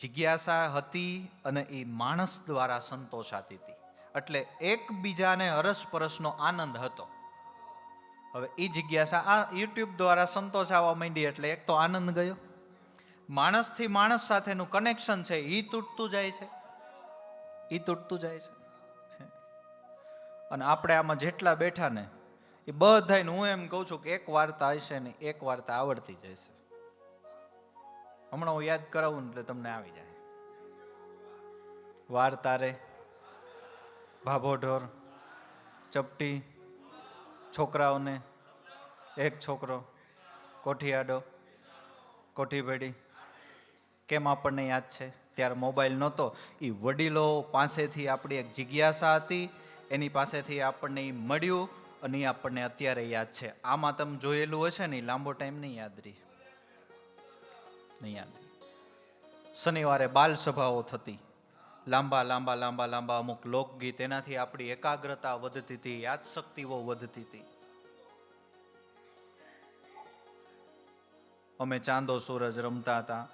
જિજ્ઞાસા હતી અને એ માણસ દ્વારા સંતોષાતી હતી, એટલે એકબીજાને અરસપરસનો આનંદ હતો. હવે એ જિજ્ઞાસા આ યુટ્યુબ દ્વારા સંતોષ આવવા માંડી એટલે એક તો આનંદ ગયો, માણસથી માણસ સાથેનું કનેક્શન છે એ તૂટતું જાય છે. અને આપણે આમાં જેટલા બેઠા ને એ બધાને હું એમ કહું છું કે એક વાર્તા હશે ને એક વાર્તા આવડતી જશે. હમણાં હું યાદ કરાવું ને એટલે તમને આવી જાય. વાર્તા રે ભાભોઢોર ચપટી, છોકરાઓને એક છોકરો, કોઠી આડો, કોઠી ભેડી. કેમ આપણને યાદ છે? ત્યારે મોબાઈલ નહોતો. એ વડીલો પાસેથી આપણી એક જિજ્ઞાસા હતી, એની પાસેથી આપણને એ મળ્યું અને એ આપણને અત્યારે યાદ છે. આમાં તમે જોયેલું હશે ને, લાંબો ટાઈમ નહીં યાદ રહી, નહીં યાદ રહી. શનિવારે બાલ સભાઓ થતી, લાંબા લાંબા લાંબા લાંબા અમુક લોકગીત, એનાથી આપણી એકાગ્રતા વધતી હતી, યાદશક્તિઓ વધતી હતી. અમે ચાંદો સૂરજ રમતા હતા.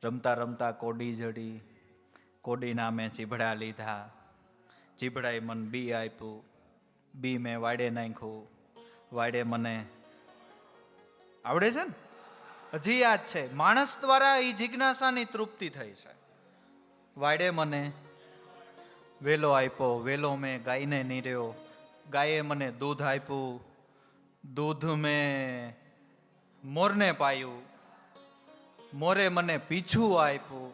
રમતા રમતા કોડી જડી, કોડીના મેં ચીભડા લીધા, ચીભડાએ મને બી આપ્યું, બી મેં વાડે નાખ્યું, વાડે મને આવડે છે ને, હજી યાદ છે. માણસ દ્વારા એ જિજ્ઞાસાની તૃપ્તિ થઈ છે. વાડે મને વેલો આપ્યો, વેલો મેં ગાયને નીર્યો, ગાયે મને દૂધ આપ્યું, દૂધ મેં મોરને પાયું, મોરે મને પીછું આપ્યું,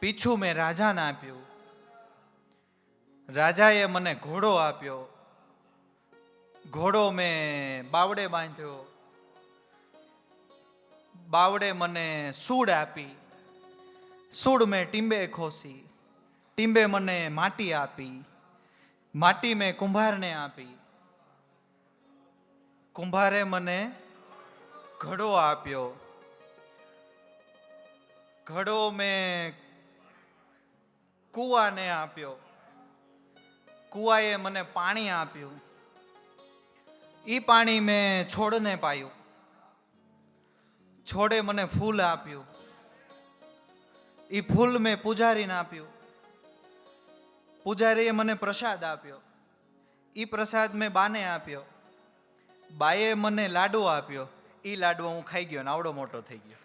પીછું મેં રાજાને આપ્યું, રાજાએ મને ઘોડો આપ્યો, ઘોડો મેં બાવડે બાંધ્યો, બાવડે મને સૂડ આપી, સૂડ મેં ટીંબે ખોસી, ટીંબે મને માટી આપી, માટી મેં કુંભારને આપી, કુંભારે મને ઘડો આપ્યો, ઘડો મેં કુવાને આપ્યો, કુવાએ મને પાણી આપ્યું, ઈ પાણી મેં છોડને પાયું, છોડે મને ફૂલ આપ્યું, ઈ ફૂલ મેં પૂજારીને આપ્યું, પૂજારીએ મને પ્રસાદ આપ્યો, ઈ પ્રસાદ મેં બાને આપ્યો, બાએ મને લાડુ આપ્યો, ઈ લાડવો હું ખાઈ ગયો ને આવડો મોટો થઈ ગયો.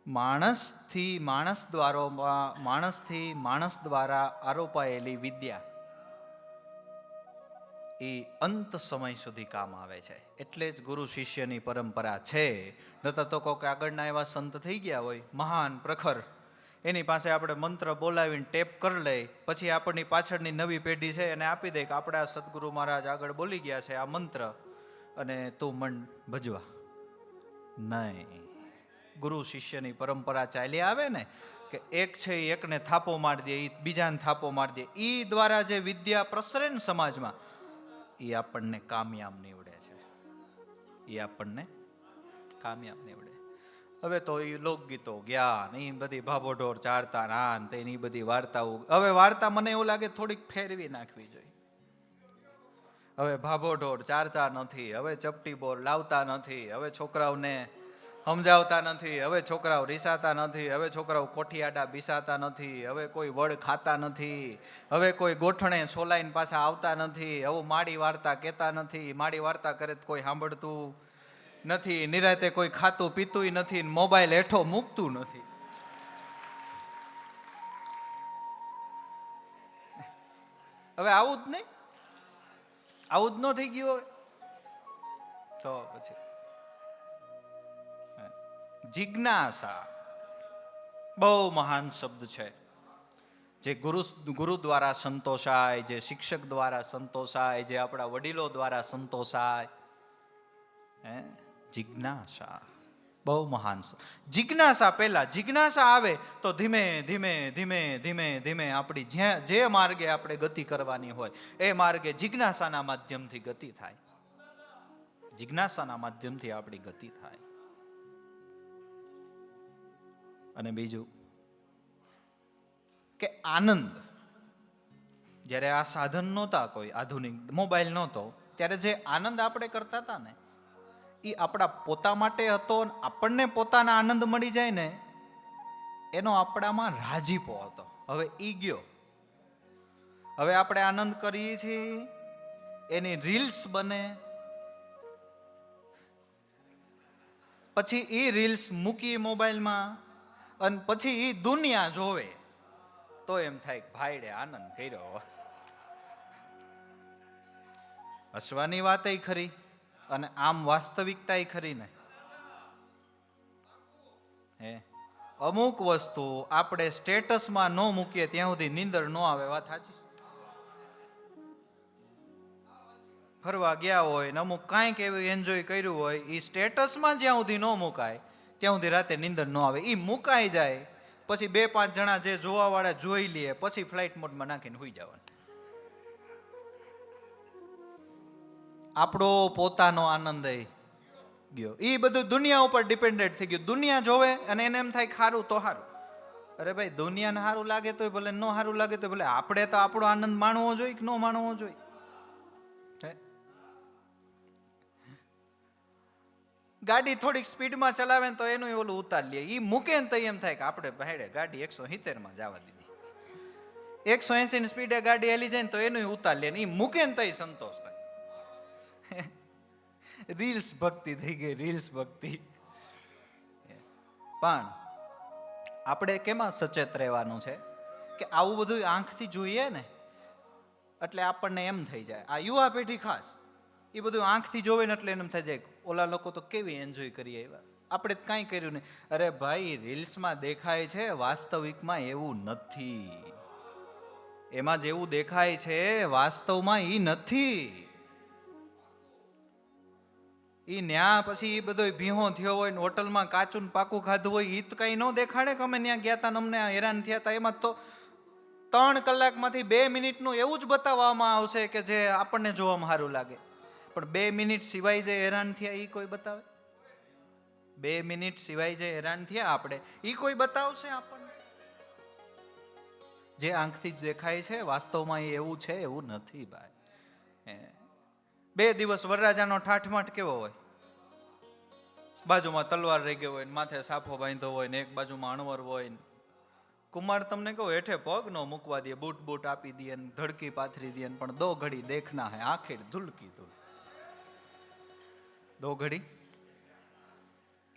માણસથી માણસ દ્વારા આરોપાયેલી વિદ્યા એ અંત સમય સુધી કામ આવે છે. એટલે જ ગુરુ શિષ્યની પરંપરા છે. નતર તો કોઈક આગળના એવા સંત થઈ ગયા હોય મહાન પ્રખર, એની પાસે આપણે મંત્ર બોલાવીને ટેપ કરી લઈ, પછી આપણની પાછળની નવી પેઢી છે એને આપી દે કે આપણા સદગુરુ મહારાજ આગળ બોલી ગયા છે આ મંત્ર અને તું મન ભજવા. નહીં, ગુરુ શિષ્યની પરંપરા ચાલી આવે ને કે એક છે એ એકને થાપો મારી દે, એ બીજાને થાપો મારી દે, એ દ્વારા જે વિદ્યા પ્રસરે ને સમાજમાં, એ આપણને કામયાબ નીવડે છે, એ આપણને કામયાબ નીવડે. હવે તો એ લોકગીતો જ્ઞાન એ બધી ભાભોઢોર ચારતા નાન તેની બધી વાર્તાઓ, હવે વાર્તા મને એવું લાગે થોડીક ફેરવી નાખવી જોઈએ. હવે ભાભોઢોર ચારતા નથી, હવે ચપટી બોર લાવતા નથી, હવે છોકરાઓને સમજાવતા નથી, હવે છોકરાઓ રીસાતા નથી, હવે છોકરાઓ કોઠિયાડા બીસાતા નથી, હવે કોઈ વડ ખાતા નથી, હવે કોઈ ગોઠણે સોલાઈને પાછા આવતા નથી, હવે માડી વાર્તા કહેતા નથી, માડી વાર્તા કરે તો કોઈ સાંભળતું નથી, નિરાતે કોઈ ખાતું પીતું નથી, મોબાઈલ હેઠો મૂકતું નથી. હવે આવું જ નહીં, આવું જ ન થઈ ગયું હોય તો પછી જિજ્ઞાસા બહુ મહાન શબ્દ છે, જે ગુરુ દ્વારા સંતોષાય, જે શિક્ષક દ્વારા સંતોષાય, જે આપણા વડીલો દ્વારા સંતોષાય. જિજ્ઞાસા બહુ મહાન. જિજ્ઞાસા પહેલા જિજ્ઞાસા આવે તો ધીમે ધીમે ધીમે ધીમે ધીમે આપણી જે માર્ગે આપણે ગતિ કરવાની હોય એ માર્ગે જિજ્ઞાસાના માધ્યમથી ગતિ થાય, જિજ્ઞાસાના માધ્યમથી આપણી ગતિ થાય. અને બીજું કે આનંદ, જ્યારે આ સાધન નહોતા, કોઈ આધુનિક મોબાઈલ નહોતો, ત્યારે જે આનંદ આપણે કરતા હતા ને એ આપણા પોતા માટે હતો. આપણને પોતાના આનંદ મળી જાય ને એનો આપણામાં રાજીપો હતો. હવે ઈ ગયો. હવે આપણે આનંદ કરીએ છીએ, એની રીલ્સ બને, પછી એ રીલ્સ મૂકી મોબાઈલમાં અને પછી એ દુનિયા જોવે તો એમ થાય ભાઈડે આનંદ કર્યો. હસવાની વાત ખરી અને આમ વાસ્તવિકતા ખરી ને. અમુક વસ્તુ આપણે સ્ટેટસમાં ન મૂકીએ ત્યાં સુધી નીંદર ન આવે, વાત સાચી. ફરવા ગયા હોય ને અમુક કાંઈક એવું એન્જોય કર્યું હોય, એ સ્ટેટસમાં જ્યાં સુધી ન મુકાય ત્યાં સુધી રાતે નીંદર ન આવે. એ મુકાઈ જાય પછી 2-5 જણા જે જોવાવાળા જોઈ લે, પછી ફ્લાઇટ મોડમાં નાખીને સુઈ જવાનું. આપણો પોતાનો આનંદ ગયો. એ બધું દુનિયા ઉપર ડિપેન્ડેન્ટ થઈ ગયું. દુનિયા જોવે અને એને એમ થાય ખારું તો સારું. અરે ભાઈ, દુનિયાને સારું લાગે તો ભલે, ન સારું લાગે તો ભલે, આપણે તો આપણો આનંદ માણવો જોઈએ કે ન માણવો જોઈએ? ગાડી થોડીક સ્પીડમાં ચલાવે ને તો એનું ઓલું ઉતાર લે. એ મૂકે ને તો એમ થાય કે આપણે ભાડે ગાડી 170 જવા દીધી. 180 ની સ્પીડે ગાડી હેલી જાય ને તો એનું ઉતાર લે. એ મૂકે ને તો સંતોષ થાય. રીલ્સ ભક્તિ થઈ ગઈ, રીલ્સ ભક્તિ. પણ આપણે કેમાં સચેત રહેવાનું છે કે આવું બધું આંખથી જોઈએ ને એટલે આપણને એમ થઈ જાય. આ યુવા પેઢી ખાસ એ બધું આંખથી જોવે ને એટલે એમ થઈ જાય ઓલા લોકો તો કેવી એન્જોય કરીએ, એવા આપણે કાંઈ કર્યું નહીં. અરે ભાઈ, રીલ્સમાં દેખાય છે, વાસ્તવિકમાં એવું નથી. એમાં જેવું દેખાય છે વાસ્તવમાં ઈ નથી. ઈ ન્યા પછી એ બધો ભીહો થયો હોય ને હોટલમાં કાચું પાકું ખાધું હોય, ઈ તો કઈ ન દેખાડે કે અમે ત્યાં ગયા હતા ને અમને હેરાન થયા હતા. એમાં તો 3 કલાકમાંથી 2 મિનિટનું એવું જ બતાવવામાં આવશે કે જે આપણને જોવામાં સારું લાગે. પણ 2 મિનિટ સિવાય જે હેરાન થયા એ કોઈ બતાવે? 2 મિનિટ સિવાય જે હેરાન થયા આપણે એ કોઈ બતાવશે આપણને? જે આંખથી દેખાય છે વાસ્તવમાં એ એવું છે એવું નથી ભાઈ. 2 દિવસ વરરાજાનો ઠાઠમાઠ કેવો હોય? બાજુમાં તલવાર રહી ગયો હોય, માથે સાફો બાંધ્યો હોય ને એક બાજુમાં અણવર હોય. કુમાર તમને કહો હેઠે પગ નો મૂકવા દે, બૂટ બૂટ આપી દે, ધડકી પાથરી દે, પણ 2 ઘડી દેખના હે આખિર ધુલકી ધુલ. 2 ઘડી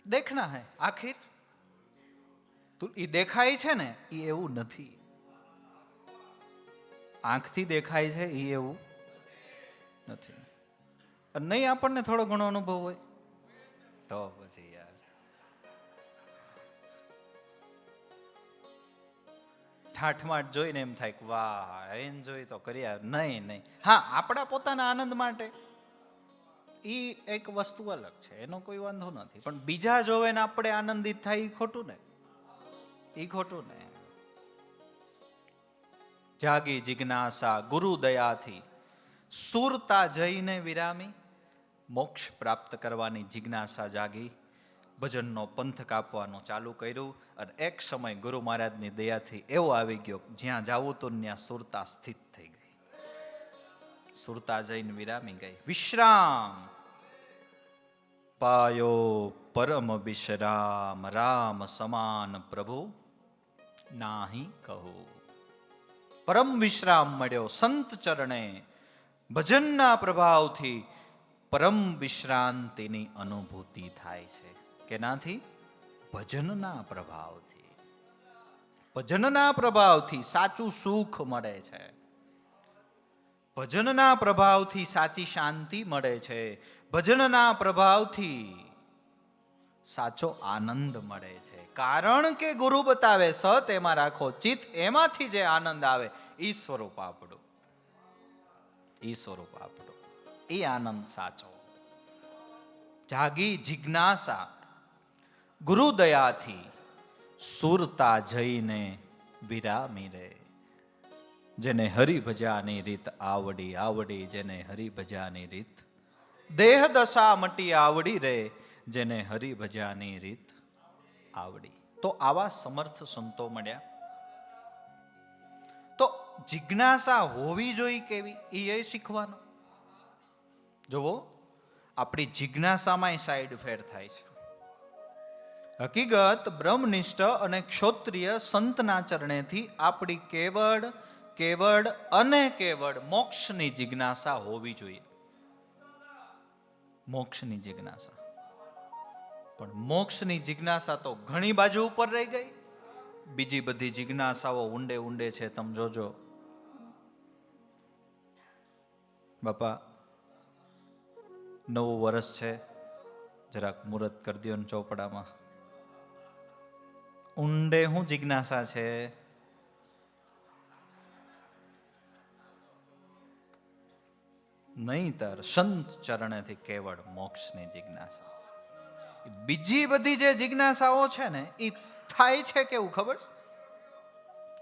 દેખના હે આખિર. એ દેખાય છે ને એ એવું નથી. આંખથી દેખાય છે એ એવું નથી. નહીં આપણને થોડો ઘણો અનુભવ હોય તો પછી યાર ઠાઠમાઠ જોઈને એમ થાય કે વાહ, એન્જોય તો કર્યા. નહીં. હા, આપણા પોતાના આનંદ માટે એ એક વસ્તુ અલગ છે, એનો કોઈ વાંધો નથી. પણ બીજા જોવે ને આપણે આનંદિત થાય એ ખોટું ને, એ ખોટું ને. જાગી જિજ્ઞાસા ગુરુ દયાથી સુરતા જઈને વિરામી. મોક્ષ પ્રાપ્ત કરવાની જિજ્ઞાસા જાગી, ભજનનો પંથ કાપવાનું ચાલુ કર્યું. અને એક સમય ગુરુ મહારાજની દયાથી એવો આવી ગયો જ્યાં જાવું તો ત્યાં સુરતા સ્થિત થઈ ગઈ. સુરતા જઈને વિરામી ગઈ. વિશ્રામ પાયો પરમ વિશ્રામ, રામ સમાન પ્રભુ નાહી કહું. પરમ વિશ્રામ મળ્યો સંત ચરણે. ભજનના પ્રભાવથી પરમ વિશ્રાંતિની અનુભૂતિ થાય છે. કેનાથી? ભજનના પ્રભાવથી. ભજનના પ્રભાવથી સાચું સુખ મળે છે. ભજનના પ્રભાવથી સાચી શાંતિ મળે છે. ભજનના પ્રભાવથી સાચો આનંદ મળે છે. કારણ કે ગુરુ બતાવે સત એમાં રાખો ચિત્ત, એમાંથી જે આનંદ આવે ઈ સ્વરૂપ આપણું, ઈ સ્વરૂપ આપણું, એ આનંદ સાચો. જાગી જિજ્ઞાસા ગુરુ દયાથી સુરતા જઈને વિરામી રે. જેને હરિભજાની રીત આવડી આવડી, જેને હરિભજાની રીત દેહ દશા મટી આવડી રે, જેને હરિભજાની રીત આવડી. તો આવા સમર્થ સંતો મળ્યા. તો જિજ્ઞાસા હોવી જોઈએ કેવી એ શીખવાનું. જુઓ, આપણી જિજ્ઞાસામાં સાઈડ ફેર થાય છે. હકીકત બ્રહ્મનિષ્ઠ અને ક્ષોત્રિય સંતના ચરણેથી આપણી કેવળ અને કેવળ મોક્ષની જિજ્ઞાસા હોવી જોઈએ. મોક્ષની જિજ્ઞાસા. પણ મોક્ષની જિજ્ઞાસા તો ઘણી બાજુ ઉપર રહી ગઈ. બીજી બધી જિજ્ઞાસાઓ ઊંડે ઊંડે છે. તમે જોજો બાપા, નવું વર્ષ છે, જરાક મુહૂર્ત કરી દો ને ચોપડામાં. ઊંડે શું જિજ્ઞાસા છે? નહીંતર સંત ચરણેથી કેવળ મોક્ષની જિજ્ઞાસા. બીજી બધી જે જિજ્ઞાસાઓ છે ને એ થાય છે કેવું ખબર?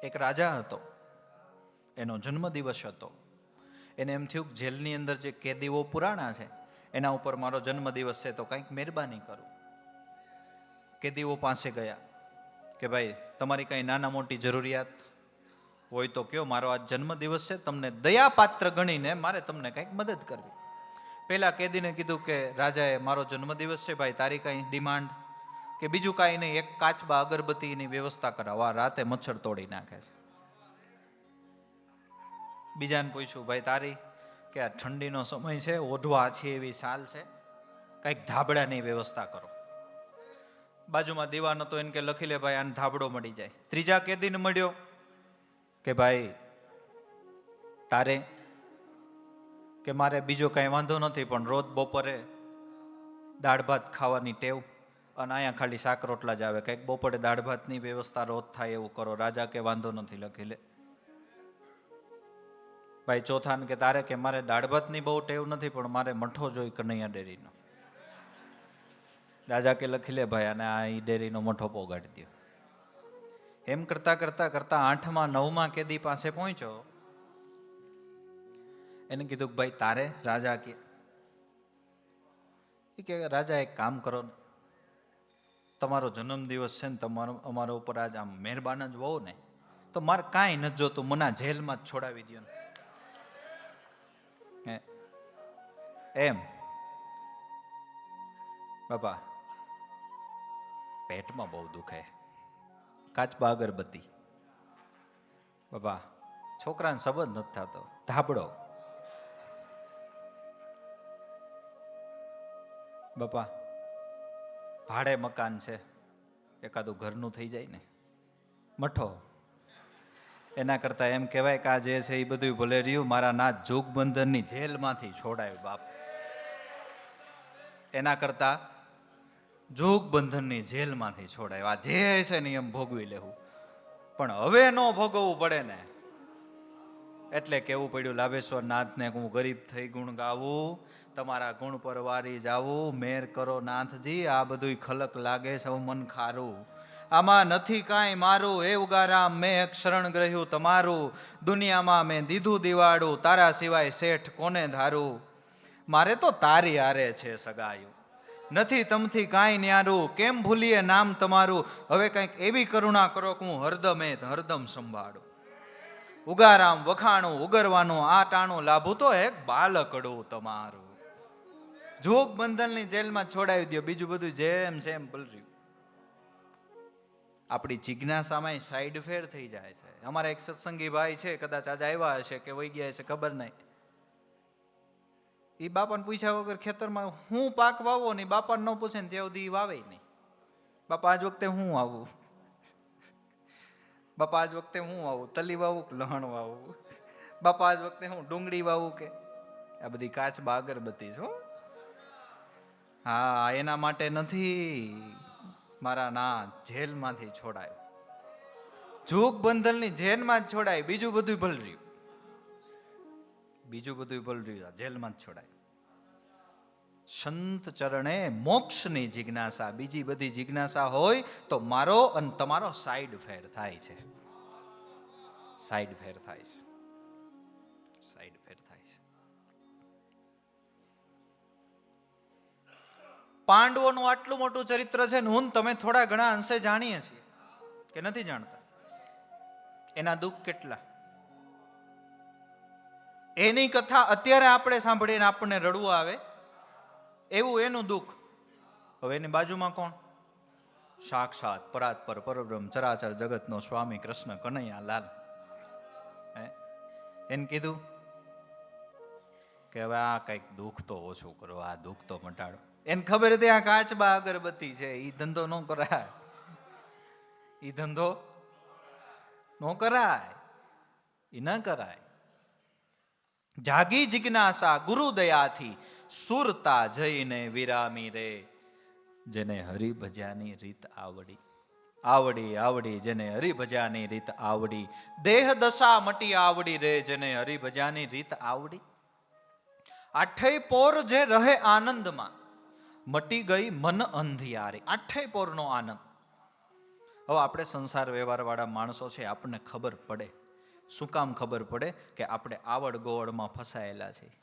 એક રાજા હતો, એનો જન્મદિવસ હતો. એને એમ થયું જેલની અંદર જે કેદીઓ પુરાણા છે એના ઉપર મારો જન્મદિવસ છે તો કંઈક મહેરબાની કરું. કેદીઓ પાસે ગયા કે ભાઈ તમારી કઈ નાના મોટી જરૂરિયાત હોય તો કયો, મારો આજ જન્મદિવસ છે, તમને દયાપાત્ર ગણીને મારે તમને કંઈક મદદ કરવી. પેલા કેદીને કીધું કે રાજાએ મારો જન્મદિવસ છે ભાઈ, તારી કઈ ડિમાન્ડ કે બીજું કાંઈ નહીં, એક કાચબા અગરબત્તીની વ્યવસ્થા કરાવો, આ રાતે મચ્છર તોડી નાખે છે. બીજાને પૂછ્યું ભાઈ તારી, કે આ ઠંડીનો સમય છે, ઓઢવા છે એવી સાલ છે, કંઈક ધાબળાની વ્યવસ્થા કરો. બાજુમાં દીવાન હતો, એને કે લખી લે ભાઈ, આને ધાબળો મળી જાય. ત્રીજા કેદીને મળ્યો કે ભાઈ તારે, કે મારે બીજો કાંઈ વાંધો નથી પણ રોજ બપોરે દાળ ભાત ખાવાની ટેવ અને અહીંયા ખાલી શાક રોટલા જ આવે, કંઈક બપોરે દાળ ભાતની વ્યવસ્થા રોજ થાય એવું કરો. રાજા કે વાંધો નથી, લખી લે. ભાઈ ચોથાને કે તારે, કે મારે દાળ ભાતની બહુ ટેવ નથી પણ મારે મઠો જોઈ કનૈયા ડેરીનો. રાજા કે લખી લે ભાઈ, અને આ ડેરીનો મઠો પોગાડી દો. એમ કરતા કરતા કરતા 8મા 9મા કેદી પાસે પહોંચ્યો. એને કીધું કે ભાઈ તારે, રાજા કે રાજા એક કામ કરો, તમારો જન્મદિવસ છે ને, તમારો અમારા ઉપર આજ આમ મહેરબાન જ હોવ ને, તો મારે કાંઈ નથી જોતું, મને આ જેલમાં જ છોડાવી દો ને. એમ બાપા પેટમાં બહુ દુખે, કાચબા અગરબત્તી. બાપા છોકરાને સંબંધ નથી થતો, ધાબળો. બાપા ભાડે મકાન છે, એકાદું ઘરનું થઈ જાય ને, મઠો. એના કરતા એમ કહેવાય કે આ જે છે એ બધું ભલે રહ્યું, મારા નાથ જોગબંધનની જેલમાંથી છોડાયું બાપ. એના કરતા જોગબંધનની જેલમાંથી છોડાયું, આ જે છે ને એમ ભોગવી લેવું. પણ હવે ન ભોગવવું પડે ને, એટલે કેવું પડ્યું લાભેશ્વર નાથને, હું ગરીબ થઈ ગુણ ગાવું, તમારા ગુણ પર વારી જાવું, મેર કરો નાથજી, આ બધું ખલક લાગે સૌ મન ખારું, આમાં નથી કાંઈ મારું, એ ઉગારામ મેં એક શરણ ગ્રહ્યું તમારું, દુનિયામાં મેં દીધું દિવાળું, તારા સિવાય શેઠ કોને ધારું, મારે તો તારી હારે છે સગાયું, નથી તમથી કાંઈ ન્યારું, કેમ ભૂલીએ નામ તમારું, હવે કંઈક એવી કરુણા કરો કે હું હરદમ સંભાળું, ઉગારામ વખાણું ઉગરવાનું આ ટાણું, લાભું તો એક બાલકડું તમારું. જોગ બંધનની જેલમાં છોડાવી દો, બીજું બધું જેમ સેમ પલર્યું. આપણી જિજ્ઞાસામાં સાઈડ ફેર થઈ જાય છે. અમારા એક સત્સંગી ભાઈ છે, કદાચ આજે આવ્યા હશે કે વહી ગયા હશે, ખબર નહીં. એ બાપાને પૂછ્યા વગર ખેતરમાં હું પાક વાવો ને, બાપાને ન પૂછે ને ત્યાં સુધી વાવે નહીં. બાપા આજ વખતે હું આવું, બાપા આજ વખતે હું આવું, તલી વાવું કે લહણ વાવું, બાપા આજ વખતે હું ડુંગળી વાવું, કે આ બધી કાચબા અગરબત્તી છો. હા, એના માટે નથી, મારા ના જેલમાંથી છોડાયો, જોગ બંધનની જેલમાં જ છોડાય, બીજું બધું ભલ રહ્યું, બીજું બધું ભલ રહ્યું, જેલમાં જ છોડાય. સંત ચરણે મોક્ષની જિજ્ઞાસા, બીજી બધી જિજ્ઞાસા હોય તો મારો અને તમારો સાઈડ ફેર થાય છે, સાઈડ ફેર થાય છે, સાઈડ ફેર થાય છે. પાંડવોનું આટલું મોટું ચરિત્ર છે ને, હું તમે થોડા ઘણા અંશે જાણીએ છીએ કે નથી જાણતા. એના દુઃખ કેટલા, એની કથા અત્યારે આપણે સાંભળીને આપણને રડવું આવે એવું એનું દુઃખ. હવે એની બાજુમાં કોણ? સાક્ષાત પરાત્પર પરબ્રહ્મ ચરાચર જગતનો સ્વામી કૃષ્ણ કનૈયા લાલ. એને કીધું કે હવે આ કઈક દુઃખ તો ઓછું કરો, આ દુઃખ તો મટાડો. એને ખબર હતી આ કાચબા અગરબત્તી છે, ઈ ધંધો ન કરાય, ઈ ધંધો ન કરાય, ઈ ન કરાય. જાગી જિજ્ઞાસા ગુરુ દયાથી, સુરતા જઈને વિરામી રે, જેને હરિભજાની રીત આવડી, આવડી આવડી જેને હરિભજાની રીત આવડી, દેહ દશા મટી આવડી રે, જેને હરિભજાની રીત આવડી. આઠેય પોર જે રહે આનંદમાં, મટી ગઈ મન અંધિયારી. આઠેય પોરનો આનંદ. હવે આપણે સંસાર વ્યવહાર વાળા માણસો છે, આપણને ખબર પડે. શું કામ ખબર પડે? કે આપણે આવડ ગોવડમાં ફસાયેલા છીએ.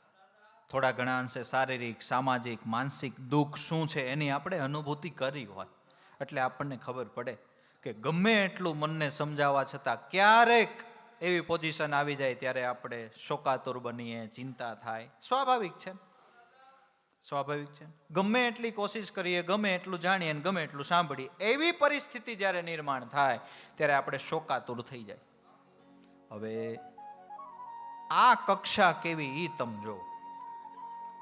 થોડા ઘણા અંશે શારીરિક, સામાજિક, માનસિક દુઃખ શું છે એની આપણે અનુભૂતિ કરી હોય એટલે આપણને ખબર પડે કે ગમે એટલું મનને સમજાવવા છતાં ક્યારેક એવી પોઝિશન આવી જાય ત્યારે આપણે શોકાતુર બનીએ, ચિંતા થાય. સ્વાભાવિક છે, સ્વાભાવિક છે. ગમે એટલી કોશિશ કરીએ, ગમે એટલું જાણીએ, ગમે એટલું સાંભળીએ, એવી પરિસ્થિતિ જ્યારે નિર્માણ થાય ત્યારે આપણે શોકાતુર થઈ જાય. હવે આ કક્ષા કેવી ઈ તમ જો.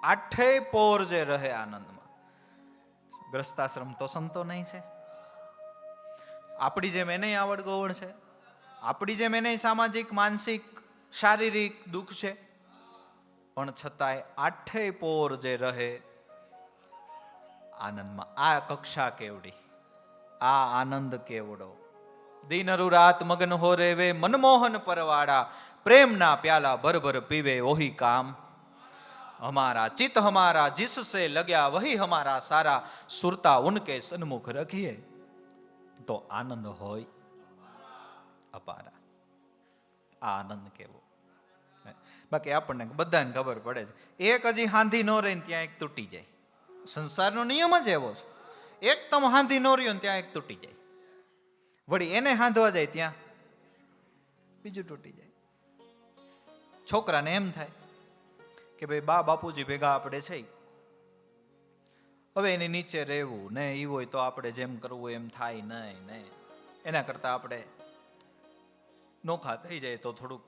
આઠેય પોર જે રહે આનંદમાં. ગ્રસ્તાશ્રમ તો સંતો નહીં છે, આપણી જેમ એને આવડ ગોવડ છે, આપણી જેમ એને સામાજિક, માનસિક, શારીરિક દુઃખ છે, પણ છતાંય આઠેય પોર જે રહે આનંદમાં. આ કક્ષા કેવડી, આ આનંદ કેવડો. દિનરુ રાત મગન હો રેવે, મનમોહન પરવાડા, પ્રેમના પ્યાલા ભર ભર પીવે ઓહી કામ. हमारा चित हमारा जिससे लग्या वही हमारा सारा, सुरता उनके सन्मुख रखिए तो आनंद होय अपारा. आनंद केવો. બાકી આપણને બધાને ખબર પડે છે, એક હજી હાંધી નો રહે ત્યાં એક તૂટી જાય. સંસારનો નિયમ જ એવો છે, એક તમ હાંધી નો રહ્યો ત્યાં એક તૂટી જાય, વળી એને હાંધવા જાય ત્યાં બીજું તૂટી જાય. છોકરાને એમ થાય કે ભાઈ બા બાપુજી ભેગા આપણે છે, હવે એની નીચે રહેવું ને એ હોય તો આપણે જેમ કરવું એમ થાય નહીં ને, એના કરતા આપણે નોખા થઈ જાય તો થોડુંક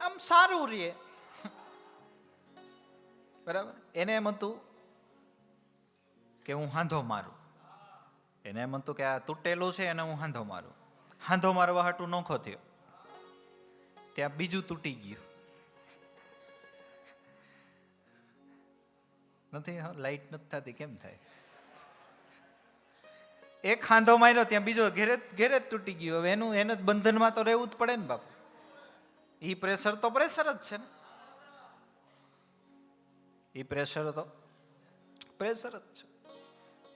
આમ સારું રહે. બરાબર. એને એમ હતું કે હું હાંધો મારું, એને એમ હતું કે આ તૂટેલું છે એને હું હાંધો મારું. હાંધો મારવા હાટું નોખો થયો, ત્યાં બીજું તૂટી ગયું. નથી, લાઈટ નથી થતી, કેમ થાય? એક ખાંધો માર્યો ત્યાં બીજો ઘેરે ઘેરે જ તૂટી ગયો. હવે એનું એને બંધનમાં તો રહેવું જ પડે ને બાપ. ઈ પ્રેશર તો પ્રેશર જ છે ને, ઈ પ્રેશર તો પ્રેશર જ છે.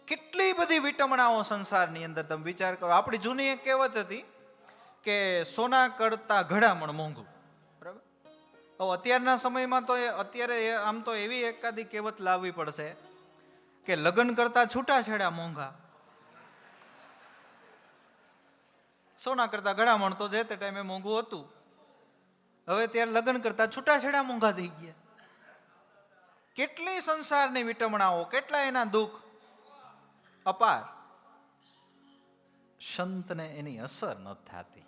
કેટલી બધી વિટમણાઓ સંસારની અંદર તમે વિચાર કરો. આપણી જૂની એક કહેવત હતી કે સોના કરતા ઘડામણ મોંઘું. બરાબર. તો અત્યારના સમયમાં તો અત્યારે આમ તો એવી એકાદી કહેવત લાવવી પડશે કે લગ્ન કરતા છૂટાછેડા મોંઘા. સોના કરતા ઘડામણ તો જે તે ટાઈમે મોંઘું હતું, હવે ત્યારે લગ્ન કરતા છૂટાછેડા મોંઘા થઈ ગયા. કેટલી સંસારની વિટમણાઓ, કેટલા એના દુઃખ અપાર. સંતને એની અસર ન થતી.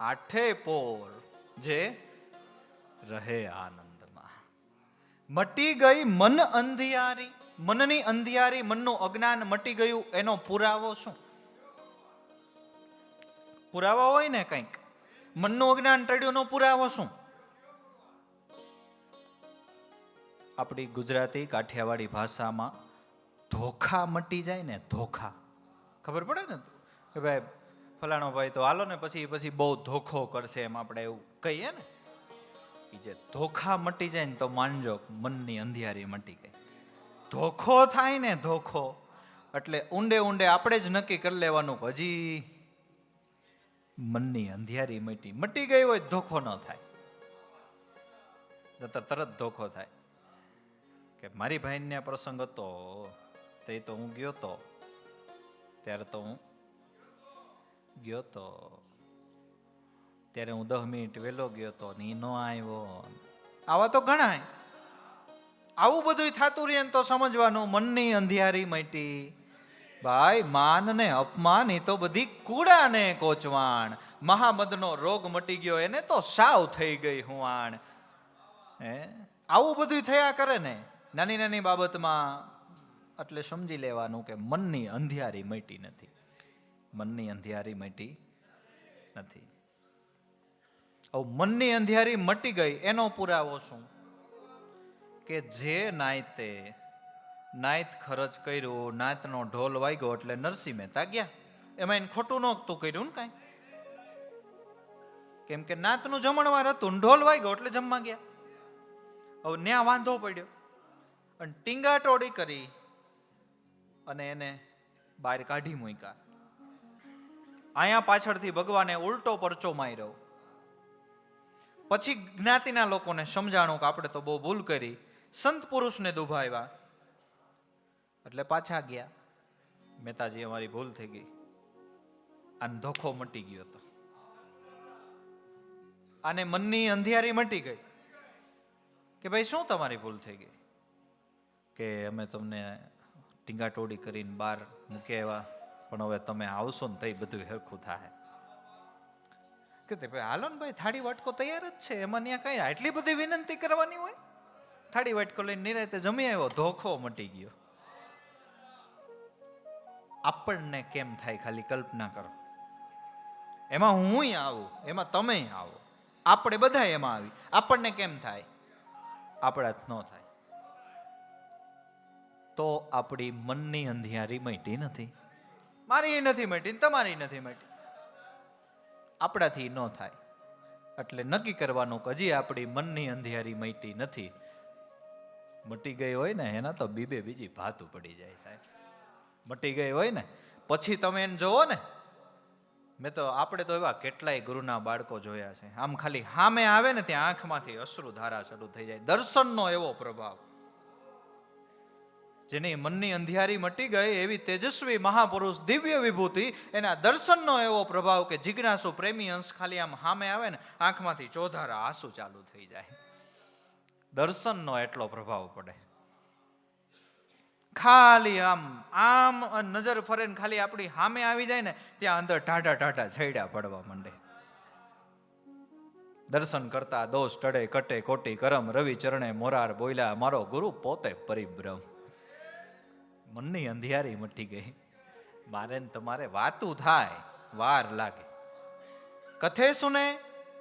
આઠે પોર જે રહે આનંદમાં, મટી ગઈ મન અંધિયારી. મનની અંધિયારી, મનનું અજ્ઞાન મટી ગયું. એનો પુરાવો શું? પુરાવો હોય ને કંઈક. મનનું અજ્ઞાન ટળ્યું, નો પુરાવો શું? આપણી ગુજરાતી કાઠિયાવાડી ભાષામાં ધોખા મટી જાય ને, ધોખા ખબર પડે ને કે ભાઈ ફલાણો ભાઈ તો હાલો ને પછી બહુ ધોખો કરશે, એમ આપણે એવું કહીએ ને. એ જે ધોખા મટી જાય ને તો માનજો મનની અંધિયારી મટી ગઈ. ધોખો થાય ને, ધોખો એટલે ઊંડે ઊંડે આપણે જ નક્કી કરી લેવાનું કે હજી મનની અંધિયારી મટી ગઈ હોય ધોખો ન થાય. તરત ધોખો થાય કે મારી ભાઈને પ્રસંગ હતો તે તો હું ગયો તો, ત્યારે તો હું ગયો તો, ત્યારે હું 10 મિનિટ વહેલો ગયો તો ને નો આવ્યો. આવા તો ઘણા. આવું બધું થતું રહે તો સમજવાનું મનની અંધિયારી મટી. ભાઈ માન ને અપમાન એ તો બધી કુડાને કોચવાણ. મહામદનો રોગ મટી ગયો એને તો સાવ થઈ ગઈ હુવાણ. આવું બધું થયા કરે ને નાની નાની બાબતમાં, એટલે સમજી લેવાનું કે મનની અંધિયારી મટી નથી. મનની અંધિયારી મટી નથી. મનની અંધિયારી મટી ગઈ એનો પુરાવો શું? કે જે નાયતે નાયત ખર્ચ કર્યું, નાયતનો ઢોલ વાગ્યો એટલે નરસિંહ મહેતા ગયા. એમાં એને ખોટું નહોતું કર્યું ને કાંઈ. કેમ કે નાતનું જમણવાર હતું, ઢોલ વાગ્યો એટલે જમવા ગયા. હવે ન્યા વાંધો પડ્યો અને ટીંગાટોળી કરી અને એને બહાર કાઢી મૂક્યા. અહીંયા પાછળથી ભગવાને ઉલટો પરચો માર્યો. પછી જ્ઞાતિના લોકોને સમજાણું કે આપણે તો બહુ ભૂલ કરી, સંત પુરુષને દુભાવ્યા એટલે પાછા ગયા. મહેતાજી અમારી ભૂલ થઈ ગઈ, આને ધોખો મટી ગયો હતો, આને મનની અંધિયારી મટી ગઈ કે ભાઈ શું તમારી ભૂલ થઈ ગઈ કે અમે તમને ટીંગાટોળી કરીને બહાર મૂકી આવ્યા, પણ હવે તમે આવશો ને તઈ બધું હરખું થાય. કે ભાઈ હાલો ને ભાઈ, થાળી વાટકો તૈયાર જ છે, એમાં ત્યાં કઈ આટલી બધી વિનંતી કરવાની હોય? થાળી વાટકો લઈને નિરાંતે જમી આવ્યો, ધોખો મટી ગયો. આપણને કેમ થાય ખાલી કલ્પના કરો. એમાં હું આવું, એમાં તમે આવો, આપણે બધા એમાં આવી, આપણને કેમ થાય? આપણાથી ન થાય. તો આપણી મનની અંધિયારી મટી નથી, મારી નથી મટી, તમારી નથી મટી, આપણાથી ન થાય. એટલે નક્કી કરવાનું કે હજી આપણી મનની અંધિયારી મટી નથી. મટી ગઈ હોય ને એના તો બીજી ભાતું પડી જાય સાહેબ. મટી ગઈ હોય ને પછી તમે એને જોવો ને, મેં તો આપણે તો એવા કેટલાય ગુરુના બાળકો જોયા છે, આમ ખાલી સામે આવે ને ત્યાં આંખમાંથી અશ્રુ ધારા શરૂ થઈ જાય. દર્શનનો એવો પ્રભાવ. જેની મનની અંધિયારી મટી ગઈ એવી તેજસ્વી મહાપુરુષ દિવ્ય વિભૂતિ, એના દર્શનનો એવો પ્રભાવ કે જિજ્ઞાસુ પ્રેમી અંશ ખાલી આમ સામે આવે ને આંખમાંથી ચોધારા આંસુ ચાલુ થઈ જાય. દર્શનનો એટલો પ્રભાવ પડે. ખાલી આમ નજર ફરે ને ખાલી આપણી સામે આવી જાય ને ત્યાં અંદર ટાઢા છૈડા પડવા માંડે. દર્શન કરતા દોષ ટળે કટે કોટી કરમ, રવિ ચરણે મોરાર બોલ્યા મારો ગુરુ પોતે પરિબ્રહ્મ. મનની અંધિયારી મટી ગઈ. મારે ને તમારે વાતું થાય વાર લાગે. કથે સુને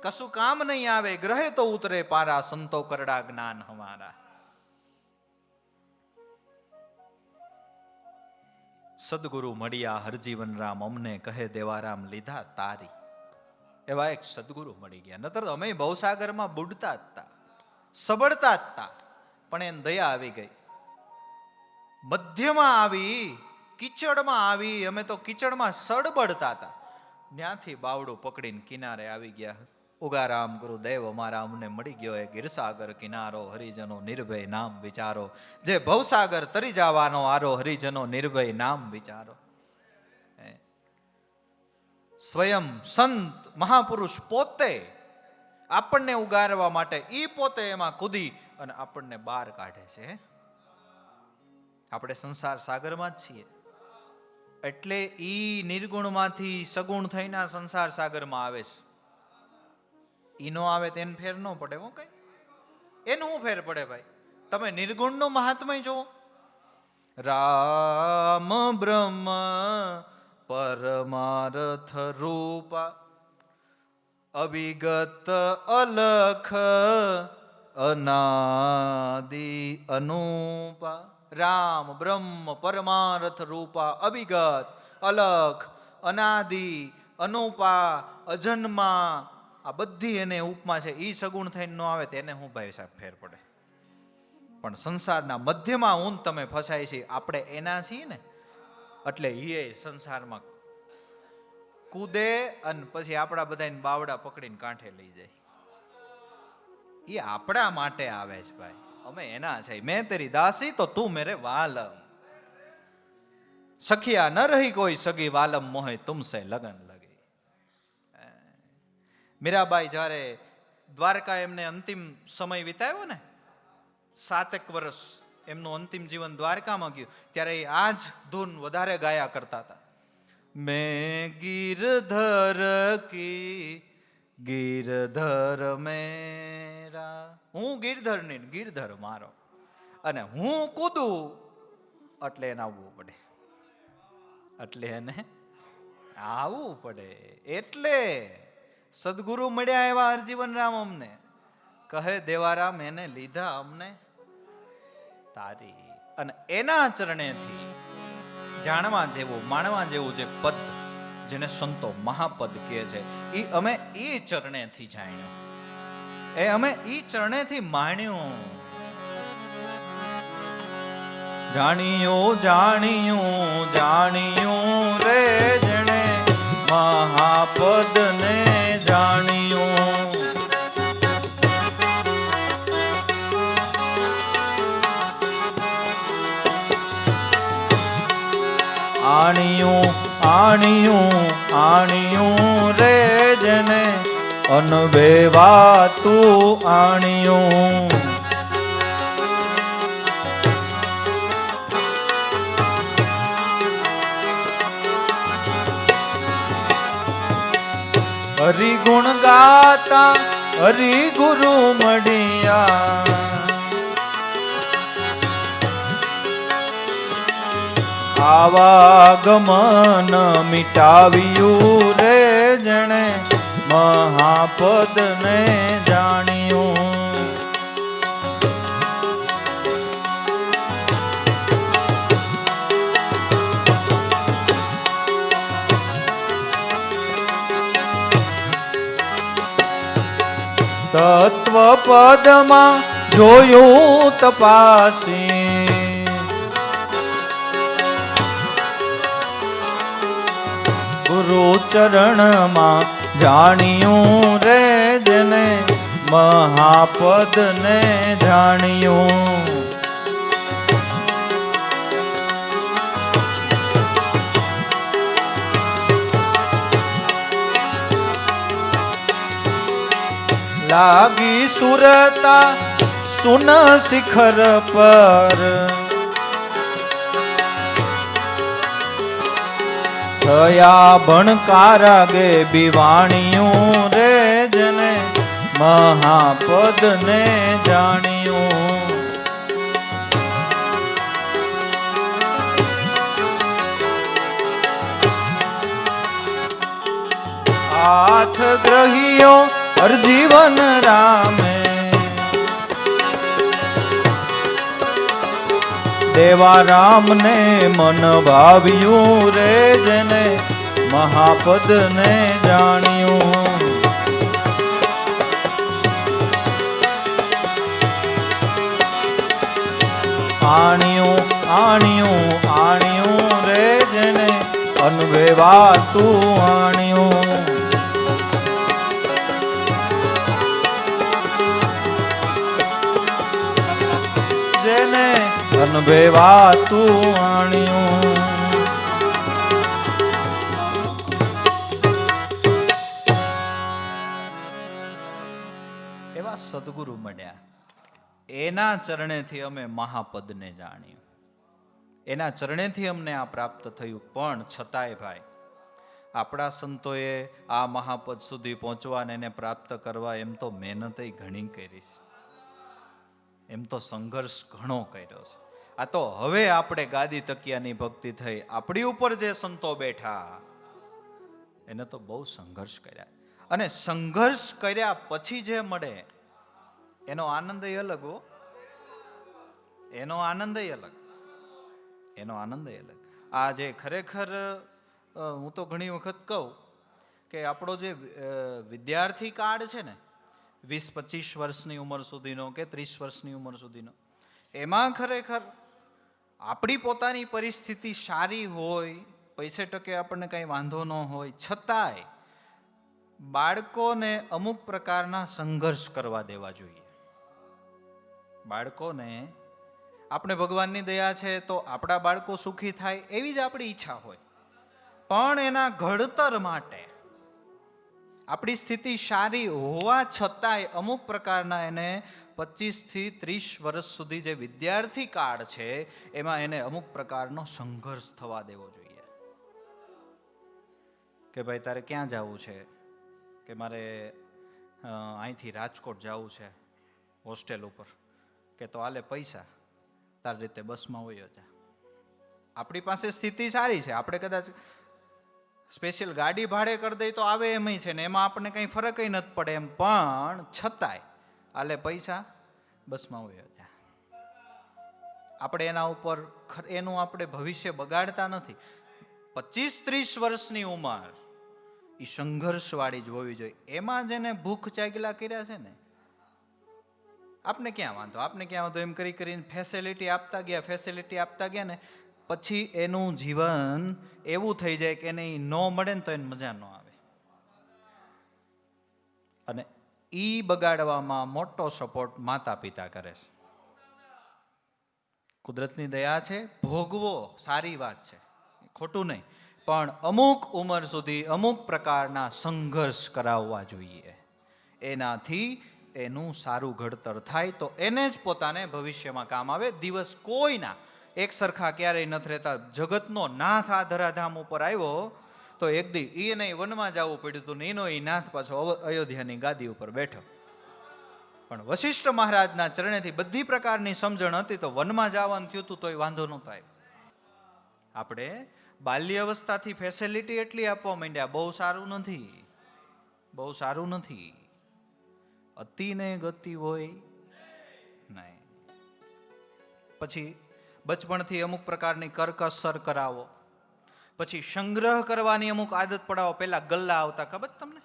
કશું કામ નહીં આવે, ગ્રહે તો ઉતરે પારા, સંતો કરડા જ્ઞાન હમારા. સદગુરુ મળ્યા હરજીવન રામ, અમને કહે દેવારામ લીધા તારી. એવા એક સદગુરુ મળી ગયા. નતર અમે ભવસાગરમાં બુડતા જ હતા, સબડતા જ હતા, પણ એને દયા આવી ગઈ. મધ્યમાં આવી, કીચડમાં આવી, અમે તો કીચડમાં સડબડતા હતા, ત્યાંથી બાવડું પકડીને કિનારે આવી ગયા. ઉગારામ ગુરુદેવ અમારા અમને મળી ગયો એ ગીરસાગર કિનારો, હરિજનો નિર્ભય નામ વિચારો. જે ભવસાગર તરી જવાનો આરો, હરિજનો નિર્ભય નામ વિચારો. સ્વયં સંત મહાપુરુષ પોતે આપણને ઉગારવા માટે ઈ પોતે એમાં કૂદી અને આપણને બહાર કાઢે છે. આપણે સંસાર સાગરમાં જ છીએ, એટલે ઈ નિર્ગુણમાંથી સગુણ થઈને સંસાર સાગરમાં આવે છે. ઈ નો આવે તેને ફેર ન પડે. હું કઈ એનું હું ફેર પડે ભાઈ? તમે નિર્ગુણ નું મહાત્મય જુઓ. રામ બ્રહ્મ પરમાર્થ રૂપા, અવિગત અલખ અનાદિ અનુપા. રામ બ્રહ્મ પરમાર્થ રૂપા, અવિગત અલખ અનાદિ અનુપા, અજન્મા. આ બધી એને ઉપમા છે. ઈ સગુણ થઈને ન આવે તેને હું ભાઈ સાહેબ ફેર પડે. પણ સંસારના મધ્યમાં હું તમે ફસાય છે, આપણે એના છીએ ને, એટલે એ સંસારમાં કૂદે અને પછી આપણા બધાને બાવડા પકડીને કાંઠે લઈ જાય. એ આપણા માટે આવે છે ભાઈ, અમે એના છે. મેં તેરી દાસી તો તું મેરે વાલમ, સખિયા ન રહી કોઈ સગી, વાલમ મોહે તુમસે લગન લગે. મીરાબાઈ જ્યારે દ્વારકા એમને અંતિમ સમય વિતાવ્યો ને, 7 વર્ષ એમનું અંતિમ જીવન દ્વારકામાં ગયું, ત્યારે આ જ ધૂન વધારે ગાયા કરતા હતા. મેં ગિરધર કી ગિરધર મેરા, હું ગિરધર ની ગિરધર મારો, અને હું કૂદું એટલે એને આવવું પડે, એટલે એને આવવું પડે. એટલે સદગુરુ મળ્યા એવા હરજીવન રામ અમને કહે દેવારામ એને લીધા અમને તારી. અને એના ચરણેથી જાણવા જેવું માણવા જેવું જે પદ જેને સંતો મહાપદ કહે છે, એ અમે એ ચરણેથી જાણ્યું, એ અમે એ ચરણેથી માણ્યું. જાણ્યું જાણ્યું જાણ્યું રે જેણે મહાપદને જાણ્યું. આણ્યું આણ્યું આણ્યું રે જેને અનભેવાતું આણ્યું. હરિગુણ ગાતા હરિગુરુ મળ્યા, આવાગમન મિટાવ્યું રે જણે મહાપદને જાણ્યું. તત્વ પદમાં જોયું તપાસી, ગુરુ ચરણમાં જાણ્યું રે જેને મહાપદને જાણ્યું. લાગી સુરતા સુન શિખર પર, થયા ભણકારાગે બિવાણિયું રે જને મહાપદને જાણ્યું. હાથ ગ્રહિયો હરજીવન રામે, દેવા રામને મન ભાવ્યું રે જેને મહાપદને જાણ્યું. આણ્યું આણ્યું આણ્યું રે જેને અનભેવાતું આણ્યું. જેને અનભેવાતું આણ્યું. એવા સદગુરુ મળ્યા, એના ચરણેથી અમે મહાપદને જાણ્યું, એના ચરણેથી અમને આ પ્રાપ્ત થયું. પણ છતાંય ભાઈ, આપણા સંતોએ આ મહાપદ સુધી પહોંચવા અને એને પ્રાપ્ત કરવા એમ તો મહેનત ઘણી કરી છે, એમ તો સંઘર્ષ ઘણો કર્યો છે. આ તો હવે આપણે ગાદી તકિયાની ભક્તિ થઈ, આપણી ઉપર જે સંતો બેઠા એને તો બહુ સંઘર્ષ કર્યા, અને સંઘર્ષ કર્યા પછી જે મળે એનો આનંદ અલગ હો, એનો આનંદ અલગ, એનો આનંદ અલગ. આ જે ખરેખર હું તો ઘણી વખત કહું કે આપણો જે વિદ્યાર્થી કાળ છે ને, 20-25 વર્ષની ઉંમર સુધીનો કે 30 વર્ષની ઉંમર સુધીનો, એમાં ખરેખર આપણી પોતાની પરિસ્થિતિ સારી હોય, પૈસે ટકે આપણને કંઈ વાંધો ન હોય, છતાંય બાળકોને અમુક પ્રકારના સંઘર્ષ કરવા દેવા જોઈએ. બાળકોને, આપણે ભગવાનની દયા છે તો આપણા બાળકો સુખી થાય એવી જ આપણી ઈચ્છા હોય, પણ એના ઘડતર માટે આપણી સ્થિતિ સારી હોવા છતાંય અમુક પ્રકારના એને 25 થી 30 વર્ષ સુધી જે વિદ્યાર્થી કાળ છે એમાં એને અમુક પ્રકારનો સંઘર્ષ થવા દેવો જોઈએ. કે ભાઈ તારે ક્યાં જવું છે, કે મારે અહીંથી રાજકોટ જવું છે હોસ્ટેલ ઉપર, કે તો આલે પૈસા, તારી રીતે બસમાં હોય જા. આપણી પાસે સ્થિતિ સારી છે, આપણે કદાચ સ્પેશિયલ ગાડી ભાડે કરી દઈ તો આવે એમ છે ને, એમાં આપણને કંઈ ફરક નથી પડે એમ, પણ છતાંય આલે પૈસા, બસમાં હોય જા. આપણે એના ઉપર એનું આપણે ભવિષ્ય બગાડતા નથી. 25-30 વર્ષની ઉંમર એ સંઘર્ષવાળી જ હોવી જોઈએ. એમાં જેને ભૂખ ચાગલા કર્યા છે ને, આપને ક્યાં વાંધો એમ કરીને ફેસિલિટી આપતા ગયા ને પછી એનું જીવન એવું થઈ જાય કે એને ન મળે ને તો એને મજા ન આવે. અને ઈ બગાડવામાં મોટો સપોર્ટ માતા પિતા કરે છે. કુદરતની દયા છે, ભોગવો સારી વાત છે, ખોટું નહીં, પણ અમુક ઉંમર સુધી અમુક પ્રકારના સંઘર્ષ કરાવવા જોઈએ. એનાથી એનું સારું ઘડતર થાય તો એને જ પોતાને ભવિષ્યમાં કામ આવે. દિવસ કોઈના એક સરખા ક્યારેય નથી રહેતા. જગતનો નાથ આ ધરાધામ ઉપર આવ્યો તો એક દી એને વનમાં જવું પડ્યું હતું ને એનો એ નાથ પાછો અયોધ્યાની ગાદી ઉપર બેઠો. પણ વશિષ્ઠ મહારાજના ચરણેથી બધી પ્રકારની સમજણ હતી તો વનમાં જવાનું થયું હતું તોય વાંધો નહોતો આવ્યો. આપણે બાલ્ય અવસ્થાથી ફેસિલિટી એટલી આપવા માંડ્યા, બહુ સારું નથી. અતિને ગતિ હોય નહીં. પછી બચપણથી અમુક પ્રકારની કરકસર કરાવો, પછી સંગ્રહ કરવાની અમુક આદત પડાવો. પેલા ગલ્લા આવતા, ખબર તમને?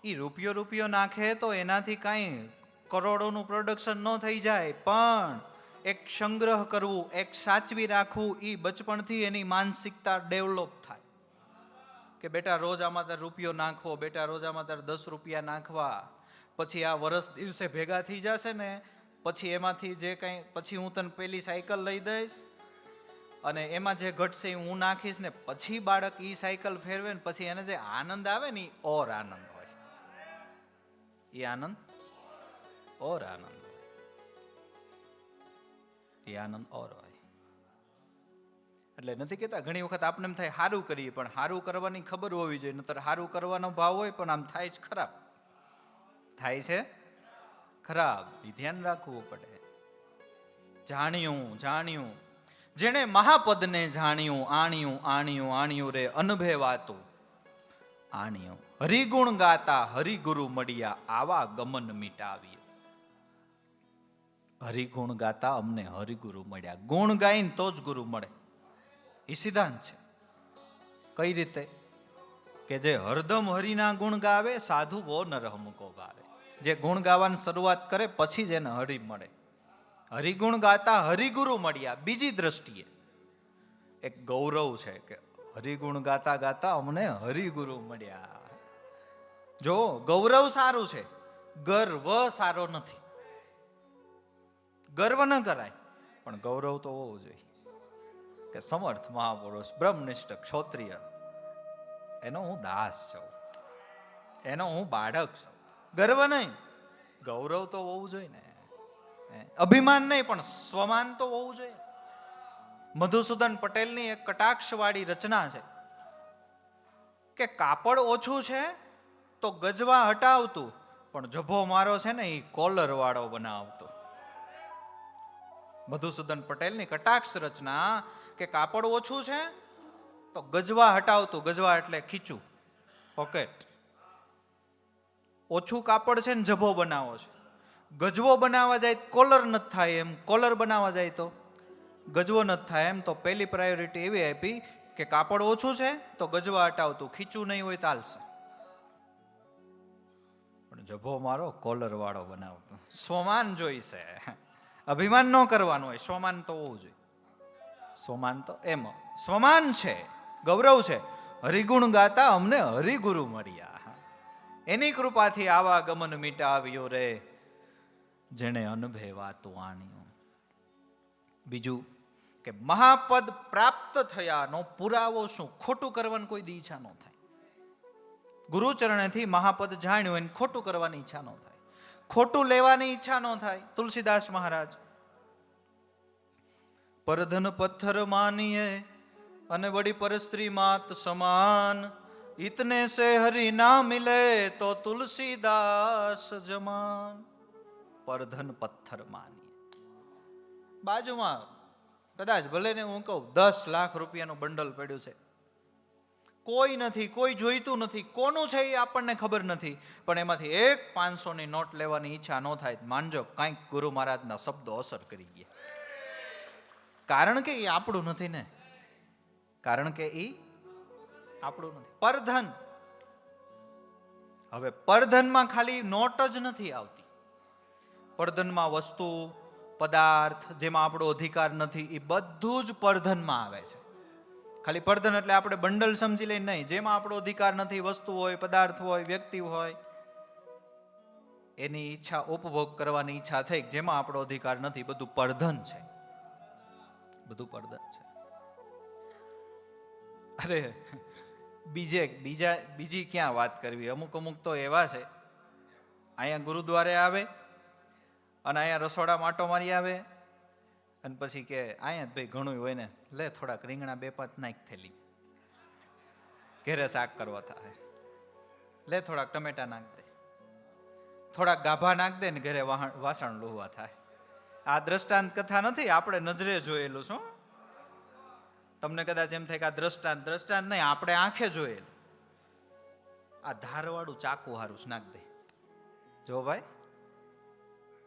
એ રૂપિયો નાખે તો એનાથી કાંઈ કરોડોનું પ્રોડક્શન ન થઈ જાય, પણ એક સંગ્રહ કરવું, એક સાચવી રાખવું, એ બચપણથી એની માનસિકતા ડેવલપ થાય કે બેટા રોજ આમાં તાર રૂપિયો નાખવો, બેટા રોજ આમાં તાર 10 રૂપિયા નાખવા. પછી આ વર્ષ દિવસે ભેગા થઈ જશે ને પછી એમાંથી જે કંઈ, પછી હું તને પેલી સાયકલ લઈ દઈશ અને એમાં જે ઘટશે હું નાખીશ ને પછી બાળક ઈ સાયકલ ફેરવે ને પછી એને જે આનંદ આવે ને ઓર આનંદ હોય. એ આનંદ ઓર આનંદ હોય. એ આનંદ ઓર હોય. એટલે નથી કહેતા ઘણી વખત આપણે એમ થાય સારું કરીએ, પણ સારું કરવાની ખબર હોવી જોઈએ. નતર સારું કરવાનો ભાવ હોય પણ આમ થાય જ ખરાબ. થાય છે ખરાબ. એ ધ્યાન રાખવું પડે. જાણ્યું જેણે મહાપદને જાણ્યું, આણ્યું રે અનભેવાતું આણ્યું. હરિગુણ ગાતા હરિગુરુ મળ્યા, આવા ગમન મિટાવ્યું. હરિગુણ ગાતા અમને હરિગુરુ મળ્યા. ગુણ ગાઈને તો જ ગુરુ મળે. એ સિદ્ધાંત છે. કઈ રીતે? કે જે હરદમ હરિના ગુણ ગાવે, સાધુ વો નરહમકો ગાવે. જે ગુણ ગાવાની શરૂઆત કરે પછી જ એને હરિ મળે. હરિગુણ ગાતા હરિગુરુ મળ્યા. બીજી દ્રષ્ટિએ એક ગૌરવ છે કે હરિગુણ ગાતા ગાતા અમને હરિગુરુ મળ્યા. જો ગૌરવ સારું છે, ગર્વ સારો નથી. ગર્વ ન કરાય, પણ ગૌરવ તો હોવું જોઈએ કે સમર્થ મહાપુરુષ, બ્રહ્મનિષ્ઠ ક્ષોત્રિય, એનો હું દાસ છું, એનો હું બાળક છું. ગર્વ નહીં, ગૌરવ તો હોવું જોઈએ ને. અભિમાન નહીં, પણ સ્વમાન તો હોવું જોઈએ. મધુસૂદન પટેલની એક કટાક્ષવાળી રચના છે કે કાપડ ઓછું છે તો ગજવા હટાવતું, પણ જભો મારો છે ને એ કોલર વાળો બનાવતો. મધુસૂદન પટેલની કટાક્ષ રચના કે કાપડ ઓછું છે તો ગજવા હટાવતું. ગજવા એટલે ખીચું, પોકેટ. ઓછું કાપડ છે ને જભો બનાવો છે. ગજવો બનાવવા જાય કોલર નથી થાય એમ, કોલર બનાવવા જાય તો ગજવો નથી થાય એમ. તો પહેલી પ્રાયોરિટી એવી આપી કે કાપડ ઓછું છે તો ગજવા હટાવતું, ખીચું નહીં હોય ચાલશે, પણ જભો મારો કોલર વાળો બનાવતો. સ્વમાન જોઈશે, અભિમાન ન કરવાનું હોય. સ્વમાન તો હોવું જોઈએ. સ્વમાન તો એમ સ્વમાન છે, ગૌરવ છે. હરિગુણ ગાતા અમને હરિગુરુ મળ્યા, એની કૃપાથી આવા ગમન મિટાવ્યું રે જેણે અનભેવાતું આણ્યું. બીજું કે મહાપદ પ્રાપ્ત થયાનો પુરાવો શું? ખોટું કરવાની કોઈ દી ઈચ્છા ન થાય. ગુરુચરણેથી મહાપદ જાણ્યું એને ખોટું કરવાની ઈચ્છા ન થાય, ખોટું લેવાની ઈચ્છા ન થાય. તુલસીદાસ મહારાજ પરધન પથ્થર માનીએ અને વડી પરસ્ત્રી માત સમાન, ઇતને સે હરી ના મિલે તો તુલસીદાસ જમાન. પરધન પથ્થર માનીએ. બાજુમાં કદાચ ભલે ને હું કહું 10 લાખ રૂપિયાનું બંડલ પડ્યું છે, કોઈ નથી, કોઈ જોઈતું નથી, કોનું છે એ આપણને ખબર નથી, પણ એમાંથી એક 500ની નોટ લેવાની ઈચ્છા ન થાય. માનજો કંઈક ગુરુ મહારાજના શબ્દો અસર કરી ગયા. કારણ કે એ આપણું નથી ને, કારણ કે એ આપણું નથી. પરધન, હવે પરધનમાં ખાલી નોટ જ નથી આવતી. પરધનમાં વસ્તુ, પદાર્થ જેમાં આપણો અધિકાર નથી, એ બધું જ પરધનમાં આવે છે. ખાલી પરધન એટલે આપણે બંડલ સમજી લઈએ નહીં, જેમાં આપણો અધિકાર નથી, વસ્તુ હોય, પદાર્થ હોય, વ્યક્તિ હોય, એની ઈચ્છા, ઉપભોગ કરવાની ઈચ્છા થઈ, જેમાં આપણો અધિકાર નથી, બધું પરધન છે. બધું પરધન છે. અરે બીજી ક્યાં વાત કરવી? અમુક તો એવા છે, અહીંયા ગુરુદ્વારે આવે અને અહીંયા રસોડા માટો મારી આવે અને પછી કે અહીંયા ભાઈ ઘણું હોય ને, લે થોડાક રીંગણા 2-5 નાખ થેલી, ઘેરે શાક કરવા થાય, લે થોડાક ટમેટા નાખ દે, થોડાક ગાભા નાખ દે ને ઘરે વાસણ લોહવા થાય. આ દ્રષ્ટાંત કથા નથી, આપણે નજરે જોયેલું શું. તમને કદાચ એમ થાય કે આ દ્રષ્ટાંત નહીં, આપણે આંખે જોયેલું. આ ધારવાળું ચાકુ હારું નાખ દે, જો ભાઈ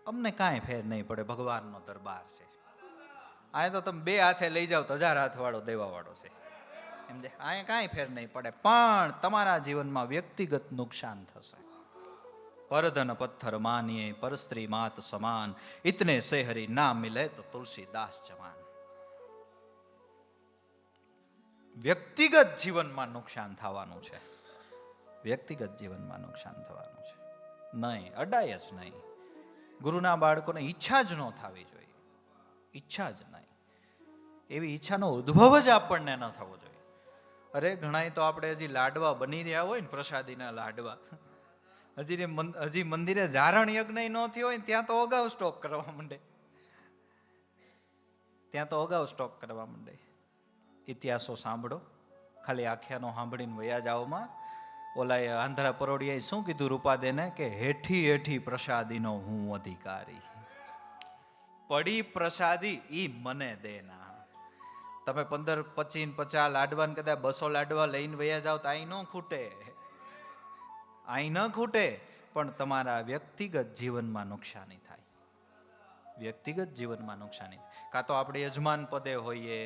અમને કાંઈ ફેર નહીં પડે, ભગવાનનો દરબાર છે. અહીંયા તો તમે 2 હાથે લઈ જાઓ તો 1000 હાથ વાળો દેવા વાળો છે. એમ દે અહીંયા કાંઈ ફેર નહીં પડે, પણ તમારા જીવનમાં વ્યક્તિગત નુકસાન થશે. પરધન પથ્થર માનીએ પર સ્ત્રી માત સમાન, ઇતને સે હરી ના મિલે તો તુલસીદાસ જવાન. વ્યક્તિગત જીવનમાં નુકસાન થવાનું છે. વ્યક્તિગત જીવનમાં નુકસાન થવાનું છે. નહીં, અડાય જ નહીં. ગુરુના બાળકોને ઈચ્છા જ ન થવી જોઈએ, ઈચ્છા જ નહીં. એવી ઈચ્છાનો ઉદ્ભવ જ આપણને ન થવો જોઈએ. અરે ઘણા તો આપણે હજી લાડવા બની રહ્યા હોય ને, પ્રસાદીના લાડવા, હજી મંદિરે જારણ યજ્ઞ ન થયો હોય ત્યાં તો અગાઉ સ્ટોક કરવા માંડે, ત્યાં તો અગાઉ સ્ટોક કરવા માંડે. ઇતિહાસો સાંભળો, ખાલી આખ્યાનો સાંભળીને વયા જાઓમાં. ઓલાએ આંધ્રા પરોડિયાએ શું કીધું રૂપાદેને કે હેઠી હેઠી પ્રસાદીનો હું અધિકારી, પડી પ્રસાદી ઈ મને દેના. તમે 15, 25, 50 લાડવા ને કદાચ 200 લાડવા લઈને વયા જાઓ તો અહીં ન ખૂટે, અહીં ન ખૂટે, પણ તમારા વ્યક્તિગત જીવનમાં નુકસાની થાય. વ્યક્તિગત જીવનમાં નુકસાની, કાં તો આપણે યજમાન પદે હોઈએ,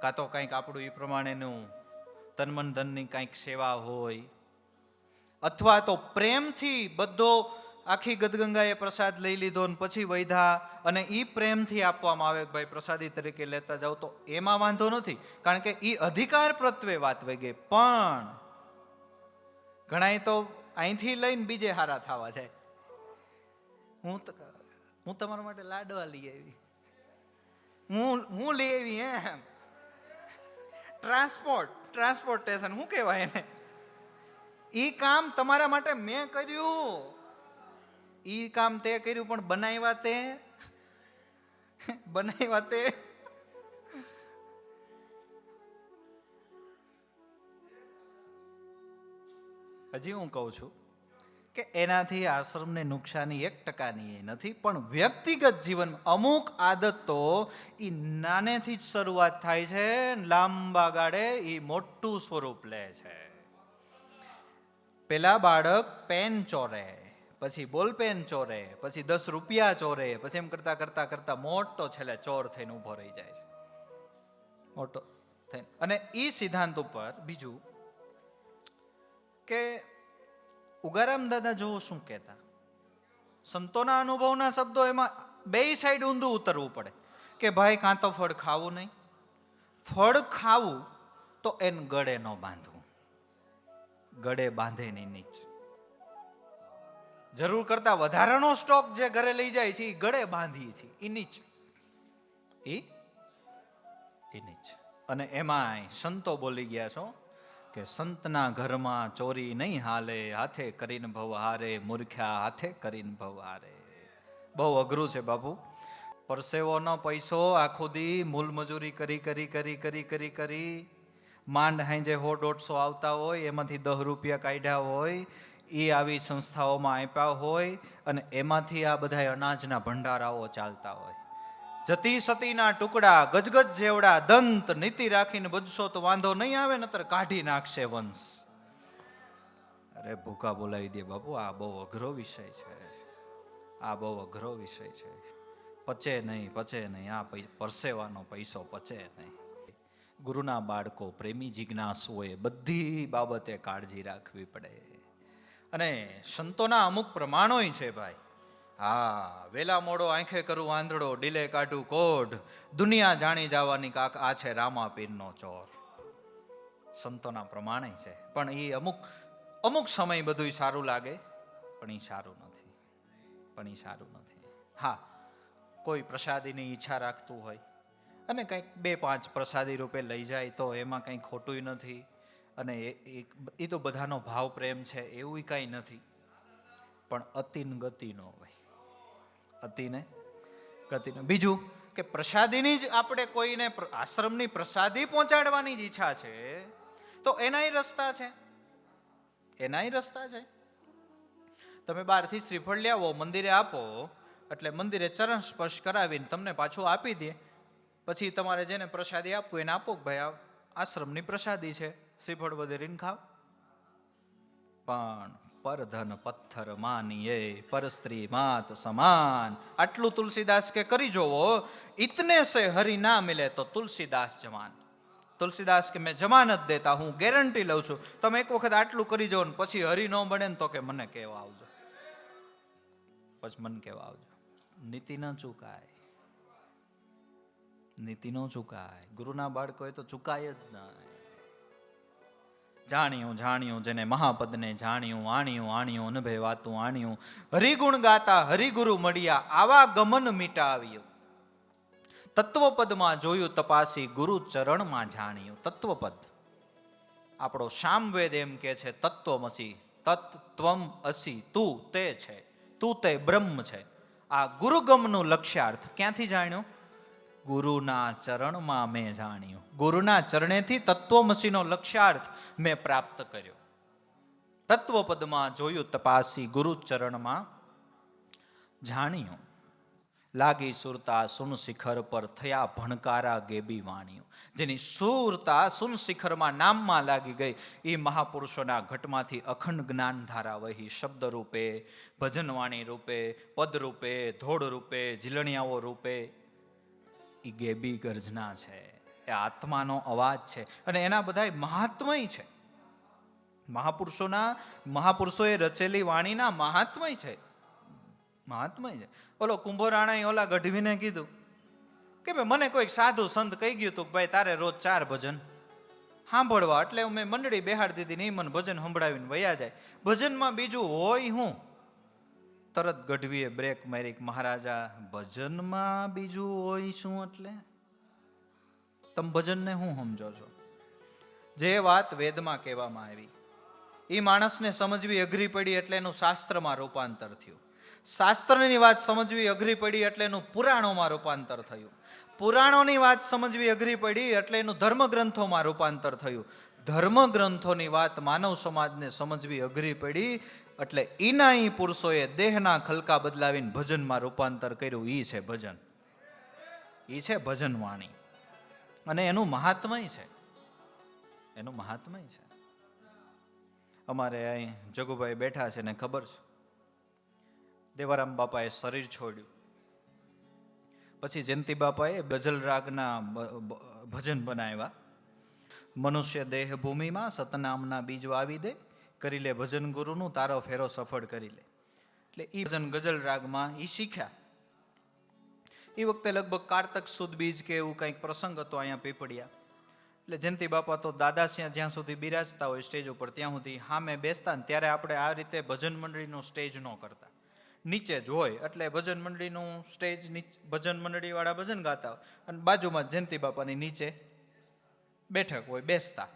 કાં તો કંઈક આપણું એ પ્રમાણેનું તનમન ધનની કંઈક સેવા હોય, અથવા તો પ્રેમથી બધો આખી ગદગંગાએ પ્રસાદ લઈ લીધો ને પછી વૈધા અને એ પ્રેમથી આપવામાં આવે, ભાઈ પ્રસાદી તરીકે લેતા જાઓ, તો એમાં વાંધો નથી, કારણ કે એ અધિકાર પ્રત્વે વાત વહી ગઈ. પણ ઘણા તો અહીંથી લઈને બીજે હારા થવા જાય. હું તમારા માટે લાડવા લઈ આવી, હું લઈ આવી, એમ ટ્રાન્સપોર્ટેશન શું કહેવાય એને, ઈ કામ તમારા માટે મેં કર્યું, ઈ કામ તે કર્યું, પણ બનાવ્યા તે હજી હું કહું છું કે એનાથી આશ્રમને નુકસાની 1% નથી, પણ વ્યક્તિગત જીવન અમુક આદતો એ નાનેથી જ શરૂઆત થાય છે, લાંબા ગાળે એ મોટું સ્વરૂપ લે છે. પેલા બાળક પેન ચોરે, પછી બોલપેન ચોરે, પછી 10 રૂપિયા ચોરે, પછી એમ કરતા કરતા કરતા મોટો છેલ્લે ચોર થઈને ઉભો રહી જાય છે, મોટો થઈને. અને એ સિદ્ધાંત ઉપર બીજું કે ઉગારામ દાદા જો શું કહેતા, સંતોના અનુભવના શબ્દો, એમાં 2 સાઈડ ઊંધું ઉતરવું પડે કે ભાઈ કાં તો ફળ ખાવું નહીં, ફળ ખાવું તો એને ગળે ન બાંધવું, ગળે બાંધે નહીં નીચ. જરૂર કરતા વધારાનો સ્ટોક જે ઘરે લઈ જાય છે એ ગળે બાંધીએ છીએ, એ નીચ, એ નીચ. અને એમાં સંતો બોલી ગયા છો કે સંતના ઘરમાં ચોરી નહીં હાલે, હાથે કરીને ભવહારે, મૂર્ખ્યા હાથે કરીને ભવહારે. બહુ અઘરું છે બાપુ. પરસેવોનો પૈસો આખો દી મૂલ મજૂરી કરી કરી કરી કરી કરી કરી માંડ હાંજે 100-150 આવતા હોય, એમાંથી 10 રૂપિયા કાઢ્યા હોય, એ આવી સંસ્થાઓમાં આપ્યા હોય, અને એમાંથી આ બધા અનાજના ભંડારાઓ ચાલતા હોય. જતી સતીના ટુકડા ગજગજ જેવડા દંત નીતિ રાખીને બજશો તો વાંધો નહીં આવે, નતર કાઢી નાખશે વંશ. અરે ભૂકા બોલાવી દે બાપુ, આ બહુ અઘરો વિષય છે, આ બહુ અઘરો વિષય છે. પચે નહીં, આ પરસેવાનો પૈસો પચે નહીં. ગુરુના બાળકો પ્રેમી જિજ્ઞાસુઓએ બધી બાબતે કાળજી રાખવી પડે. અને સંતોના અમુક પ્રમાણોય છે ભાઈ. હા, વેલા મોડો આંખે કરું આંધળો, ડીલે કાઢું કોઢ, દુનિયા જાણી જવાની કાક આ છે રામાપીરનો ચોર. સંતોના પ્રમાણે છે, પણ એ અમુક સમય બધું સારું લાગે, પણ એ સારું નથી. હા, કોઈ પ્રસાદીની ઈચ્છા રાખતું હોય અને કંઈક 2-5 પ્રસાદી રૂપે લઈ જાય તો એમાં કંઈ ખોટું નથી, અને એ તો બધાનો ભાવ પ્રેમ છે, એવું કંઈ નથી. પણ અતિન ગતિ ન હોય, અતિને ગતિ ન. બીજું કે પ્રસાદીની જ આપણે કોઈને આશ્રમની પ્રસાદી પહોંચાડવાની જ ઈચ્છા છે તો એનાય રસ્તા છે. તમે બહારથી શ્રીફળ લાવો, મંદિરે આપો, એટલે મંદિરે ચરણ સ્પર્શ કરાવીને તમને પાછું આપી દે. પછી તમારે જેને પ્રસાદી આપવું એને આપો કે ભાઈ આ આશ્રમની પ્રસાદી છે, શ્રીફળ વધેરીને ખાવ. પણ પરધન પથ્થર માનીએ, પર સ્ત્રી માત સમાન, આટલું તુલસીદાસ કે કરી જોવો. ઇતને સે હરિ ના મિલે તો તુલસીદાસ જમાન. તુલસીદાસ કે મેં જમાનત દેતા, હું ગેરંટી લઉં છું. તમે એક વખત આટલું કરી જાઓ ને પછી હરિ ન બને ને તો કે મને કહેવા આવજો, નીતિ ન ચૂકાય. ગુરુના બાળકો તો ચૂકાય જ નહીં. જાણ્યું જેને મહાપદને જાણ્યું, આણ્યું અનભે વાતું આણ્યું, હરિગુણ ગાતા હરિગુરુ મળ્યા, આવા ગમન મિટાવ્યું. તત્વપદમાં જોયું તપાસી, ગુરુ ચરણમાં જાણ્યું. તત્વપદ આપણો સામવેદ એમ કે છે તત્વમસી, તત્વમ અસી, તું તે છે, તું તે બ્રહ્મ છે. આ ગુરુગમનું લક્ષ્યાર્થ ક્યાંથી જાણ્યું? ગુરુના ચરણમાં મેં જાણ્યું. ગુરુના ચરણેથી તત્વમસીનો લક્ષ્યાર્થ મેં પ્રાપ્ત કર્યો. તત્વપદમાં જોયું તપાસી, ગુરુ ચરણમાં જાણ્યું. લાગી સુરતા સુન શિખર પર, થયા ભણકારા ગેબી વાણિયું. જેની સુરતા સુન શિખરમાં નામમાં લાગી ગઈ, એ મહાપુરુષોના ઘટમાંથી અખંડ જ્ઞાન ધારા વહી, શબ્દ રૂપે, ભજનવાણી રૂપે, પદ રૂપે, ધોળ રૂપે, ઝીલણિયાઓ રૂપે. એ ગેબી ગર્જના છે, એ આત્માનો અવાજ છે, અને એના બધા મહાત્મય છે. મહાપુરુષોએ રચેલી વાણીના મહાત્મય છે. ઓલો કુંભરાણાએ ઓલા ગઢવીને કીધું કે ભાઈ મને કોઈક સાધુ સંત કહી ગયું હતું કે ભાઈ તારે રોજ 4 ભજન સાંભળવા, એટલે મેં મંડળી બેહાડી દીધી, નહીં મને ભજન સંભળાવીને વયા જાય. ભજનમાં બીજું હોય હું? તરત ગઢવીએ બ્રેક મારી, મહારાજા ભજનમાં બીજું હોય શું? એટલે તમે ભજનને શું સમજો છો? જે વાત વેદમાં કહેવામાં આવી એ માણસને સમજવી અઘરી પડી એટલે એનું શાસ્ત્રમાં રૂપાંતર થયું. શાસ્ત્રની વાત સમજવી અઘરી પડી એટલે એનું પુરાણોમાં રૂપાંતર થયું. પુરાણોની વાત સમજવી અઘરી પડી એટલે એનું ધર્મગ્રંથોમાં રૂપાંતર થયું. ધર્મગ્રંથોની વાત માનવ સમાજને સમજવી અઘરી પડી એટલે ઈનાઈ પુરુષોએ દેહના ખલકા બદલાવીને ભજનમાં રૂપાંતર કર્યું. ઈ છે ભજન, ઈ છે ભજન વાણી, અને એનું મહાત્મય છે. અમારે અહીં જગુભાઈ બેઠા છે ને ખબર છે, દેવારામ બાપાએ શરીર છોડ્યું પછી જયંતિ બાપાએ ગઝલ રાગના ભજન બનાવ્યા. મનુષ્ય દેહ ભૂમિમાં સતનામના બીજ વાવી દે, કરી લે ભજન ગુરુનું તારો ફેરો સફળ કરી લે. એટલે એ ભજન ગઝલ રાગમાં એ શીખ્યા. એ વખતે લગભગ કારતક સુદ બીજ કે એવું કંઈક પ્રસંગ હતો અહીંયા પીપળિયા. એટલે જયંતિ બાપા તો દાદાસિંહ જ્યાં સુધી બિરાજતા હોય સ્ટેજ ઉપર ત્યાં સુધી સામે બેસતા ને ત્યારે આપણે આ રીતે ભજન મંડળીનું સ્ટેજ ન કરતા, નીચે જ હોય. એટલે ભજન મંડળીનું સ્ટેજ, ભજન મંડળી વાળા ભજન ગાતા હોય અને બાજુમાં જયંતિ બાપાની નીચે બેઠક હોય, બેસતા.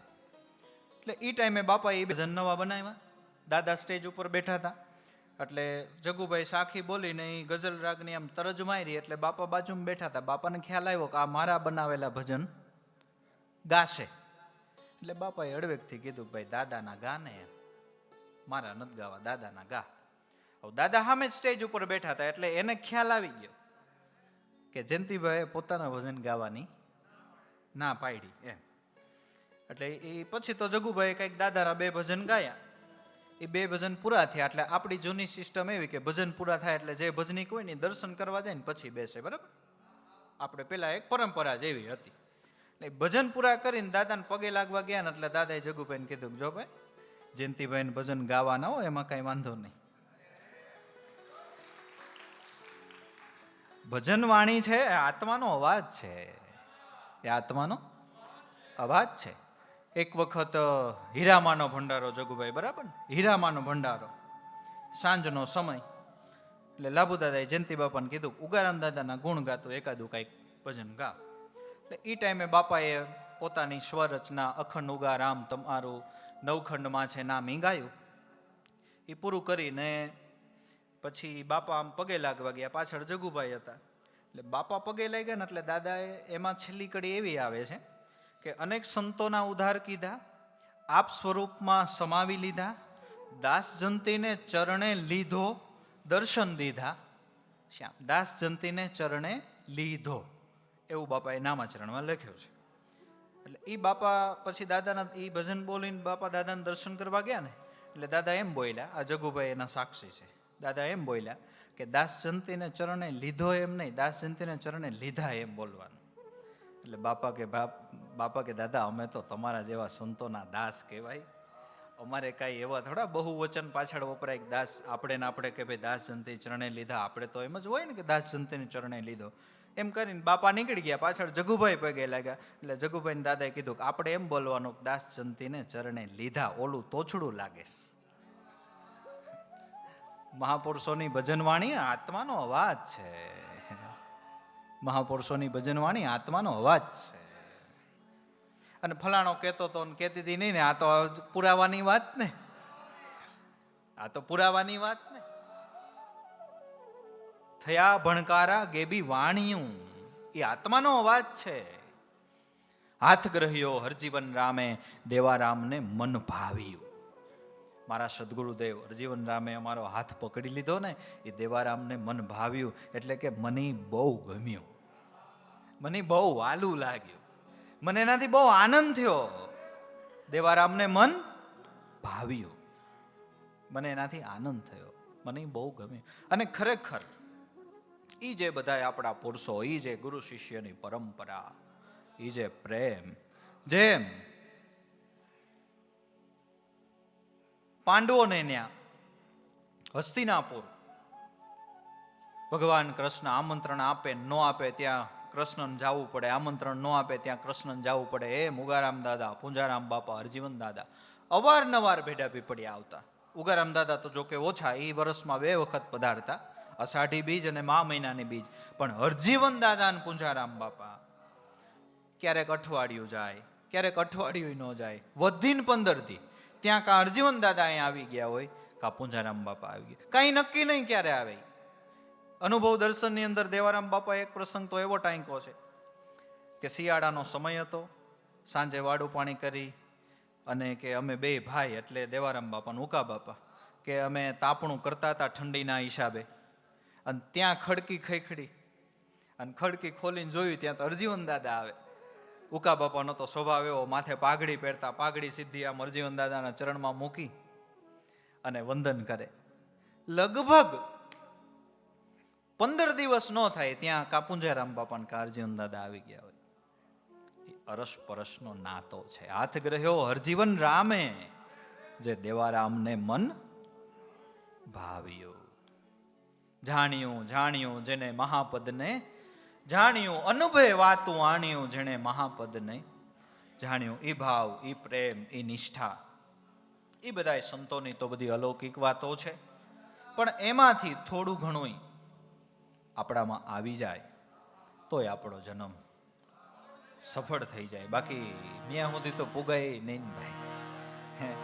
એટલે એ ટાઈમે બાપા એ ભજન નવા બનાવ્યા, દાદા સ્ટેજ ઉપર બેઠા હતા. એટલે જગુભાઈ સાખી બોલીને એ ગઝલ રાગની આમ તરજ મારી એટલે બાપા બાજુમાં બેઠા હતા. બાપાને ખ્યાલ આવ્યો કે આ મારા બનાવેલા ભજન ગાશે. એટલે બાપાએ હળવેકથી કીધું ભાઈ દાદાના ગાને, મારા નથી ગાવા, દાદાના ગા. દાદા સામે સ્ટેજ ઉપર બેઠા હતા એટલે એને ખ્યાલ આવી ગયો કે જયંતિભાઈએ પોતાના ભજન ગાવાની ના પાડી એમ. એટલે એ પછી તો જગુભાઈ કંઈક દાદાના 2 ભજન ગાયા. એ 2 ભજન પૂરા થયા એટલે આપણી જૂની સિસ્ટમ એવી કે ભજન પૂરા થાય એટલે જે ભજનીક હોય ને દર્શન કરવા જાય ને પછી બેસે, બરાબર? આપણે પેલા એક પરંપરા જેવી હતી. ભજન પૂરા કરીને દાદાને પગે લાગવા ગયા ને એટલે દાદાએ જગુભાઈને કીધું, જો ભાઈ જયંતિભાઈને ભજન ગાવા ના હોય એમાં કઈ વાંધો નહીં. ભજન વાણી છે એ આત્માનો અવાજ છે, એ આત્માનો અવાજ છે. એક વખત હીરામાનો ભંડારો, જગુભાઈ બરાબર ને, હીરામાનો ભંડારો, સાંજનો સમય, એટલે લાભુ દાદાએ જયંતિ બાપાને કીધું ઉગારામ દાદાના ગુણ ગાતું એકાદું કાંઈક ભજન ગા. એટલે એ ટાઈમે બાપાએ પોતાની સ્વરચના અખંડ ઉગારામ તમારું નવખંડમાં છે નામ ઈ ગાયું. એ પૂરું કરીને પછી બાપા આમ પગે લાગવા ગયા, પાછળ જગુભાઈ હતા. એટલે બાપા પગે લાગ્યા ને એટલે દાદાએ એમાં છેલ્લી કડી એવી આવે છે કે અનેક સંતોના ઉદ્ધાર કીધા, આપ સ્વરૂપમાં સમાવી લીધા, દાસ જંતીને ચરણે લીધો, દર્શન દીધા શ્યામ. દાસ જંતીને ચરણે લીધો એવું બાપાએ નામાચરણમાં લખ્યું છે. એટલે એ બાપા પછી દાદાના એ ભજન બોલીને બાપા દાદાને દર્શન કરવા ગયા ને એટલે દાદા એમ બોલ્યા, આ જગુભાઈ એના સાક્ષી છે, દાદા એમ બોલ્યા કે દાસ જંતીને ચરણે લીધો એમ નહીં, દાસ જંતીને ચરણે લીધા એમ બોલવાનું. એટલે બાપા કે દાદા અમે તો તમારા જેવા સંતોના દાસ કહેવાય, અમારે કાંઈ એવા થોડા બહુ વચન પાછળ વપરાય દાસ આપણે કે ભાઈ દાસ જંતી ચરણે લીધા, આપણે તો એમ જ હોય ને કે દાસ જંતીને ચરણે લીધો. એમ કરીને બાપા નીકળી ગયા, પાછળ જગુભાઈ પગે લાગ્યા. એટલે જગુભાઈને દાદાએ કીધું કે આપણે એમ બોલવાનું દાસ જંતીને ચરણે લીધા, ઓલું તોછડું લાગે. મહાપુરુષોની ભજનવાણી આત્માનો અવાજ છે, મહાપુરુષોની ભજનવાણી આત્માનો અવાજ છે. અને ફલાણો કહેતો તો કહેતી હતી નહીં ને, આ તો પુરાવાની વાત ને, આ તો પુરાવાની વાત ને. થયા ભણકારા ગેબી વાણિયું, એ આત્માનો અવાજ છે. હાથ ગ્રહ્યો હરજીવન રામે, દેવારામને મન ભાવ્યું. મારા સદગુરુદેવ હરજીવન રામે અમારો હાથ પકડી લીધો ને, એ દેવારામને મન ભાવ્યું, એટલે કે મને બહુ ગમ્યું, મને બહુ વાલું લાગ્યું, મને એનાથી બહુ આનંદ થયો. દેવારામને મન ભાવ્યું, મને એનાથી આનંદ થયો, મને બહુ ગમ્યું. અને ખરેખર એ જે બધા આપણા પુરુષો, એ જે ગુરુ શિષ્યની પરંપરા, એ જે પ્રેમ, જેમ પાંડવોને ન્યા હસ્તિનાપુર ભગવાન કૃષ્ણ આમંત્રણ આપે ન આપે ત્યાં કૃષ્ણને જવું પડે, આમંત્રણ ન આપે ત્યાં કૃષ્ણને જવું પડે. એ ઉગારામ દાદા, પૂંજારામ બાપા, હરજીવન દાદા અવારનવાર ભેડા પીપળિયા આવતા. ઉગારામ દાદા તો જોકે ઓછા, એ વર્ષમાં 2 વખત પધારતા, અષાઢી બીજ અને મા મહિનાની બીજ. પણ હરજીવન દાદા અને પૂંજારામ બાપા ક્યારેક અઠવાડિયું જાય, ક્યારેક અઠવાડિયું ન જાય, વધીને 15 દી ત્યાં કા હરજીવન દાદા અહીંયા આવી ગયા હોય, કા પૂંજારામ બાપા આવી ગયા, કાંઈ નક્કી નહીં ક્યારે આવે. અનુભવ દર્શનની અંદર દેવારામ બાપા એક પ્રસંગ તો એવો ટાંક્યો છે કે શિયાળાનો સમય હતો, સાંજે વાડું પાણી કરી અને કે અમે 2 ભાઈ એટલે દેવારામ બાપા ને ઉકા બાપા કે અમે તાપણું કરતા હતા ઠંડીના હિસાબે. અને ત્યાં ખડકી ખખડી અને ખડકી ખોલીને જોયું ત્યાં તો હરજીવન દાદા આવે. ઉકા બાપાનો તો સ્વભાવ એવો, માથે પાઘડી પહેરતા, પાઘડી સીધી આમ હરજીવન દાદાના ચરણમાં મૂકી અને વંદન કરે. લગભગ 15 દિવસ ન થાય ત્યાં કા પૂંજારામ બાપા કા હરજીવન દાદા આવી ગયા હોય. અરસ પરસનો નાતો છે. હાથ ગ્રહ્યો હરજીવન રામે, જે દેવારામને મન ભાવ્યું. જાણ્યું જેને મહાપદને જાણ્યું, અનુભવે વાતું આણ્યું જેણે મહાપદને જાણ્યું. એ ભાવ, એ પ્રેમ, એ નિષ્ઠા, એ બધા સંતોની તો બધી અલૌકિક વાતો છે. પણ એમાંથી થોડું ઘણું આપણામાં આવી જાય તોય આપણો જન્મ સફળ થઈ જાય. બાકી ત્યાં સુધી તો પુગાય નહીં ભાઈ.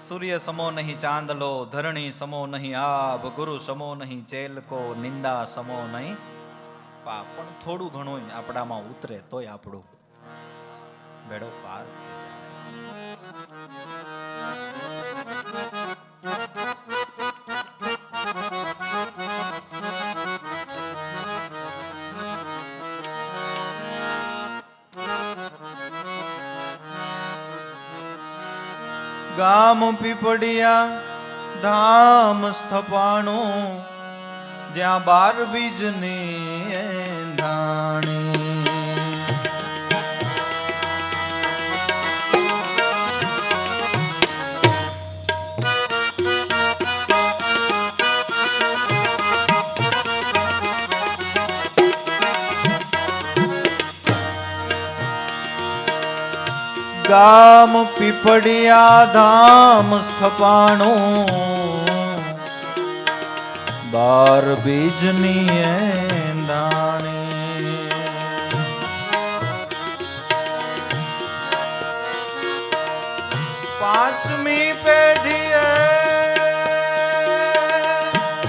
સૂર્ય સમો નહીં ચાંદલો, ધરણી સમો નહીં આભ, ગુરુ સમો નહીં ચેલકો, નિંદા સમો નહીં પાપ. પણ થોડું ઘણું આપણામાં ઉતરે તોય આપણું બેડો પાર થઈ જાય. ગામ પીપળિયા ધામ સ્થપાણું, જ્યાં 12 બીજની ધાણી. ગામ પીપળિયા ધામ સ્થપાણું, 12 બીજની એંધાણી. પાંચમી પેઢીએ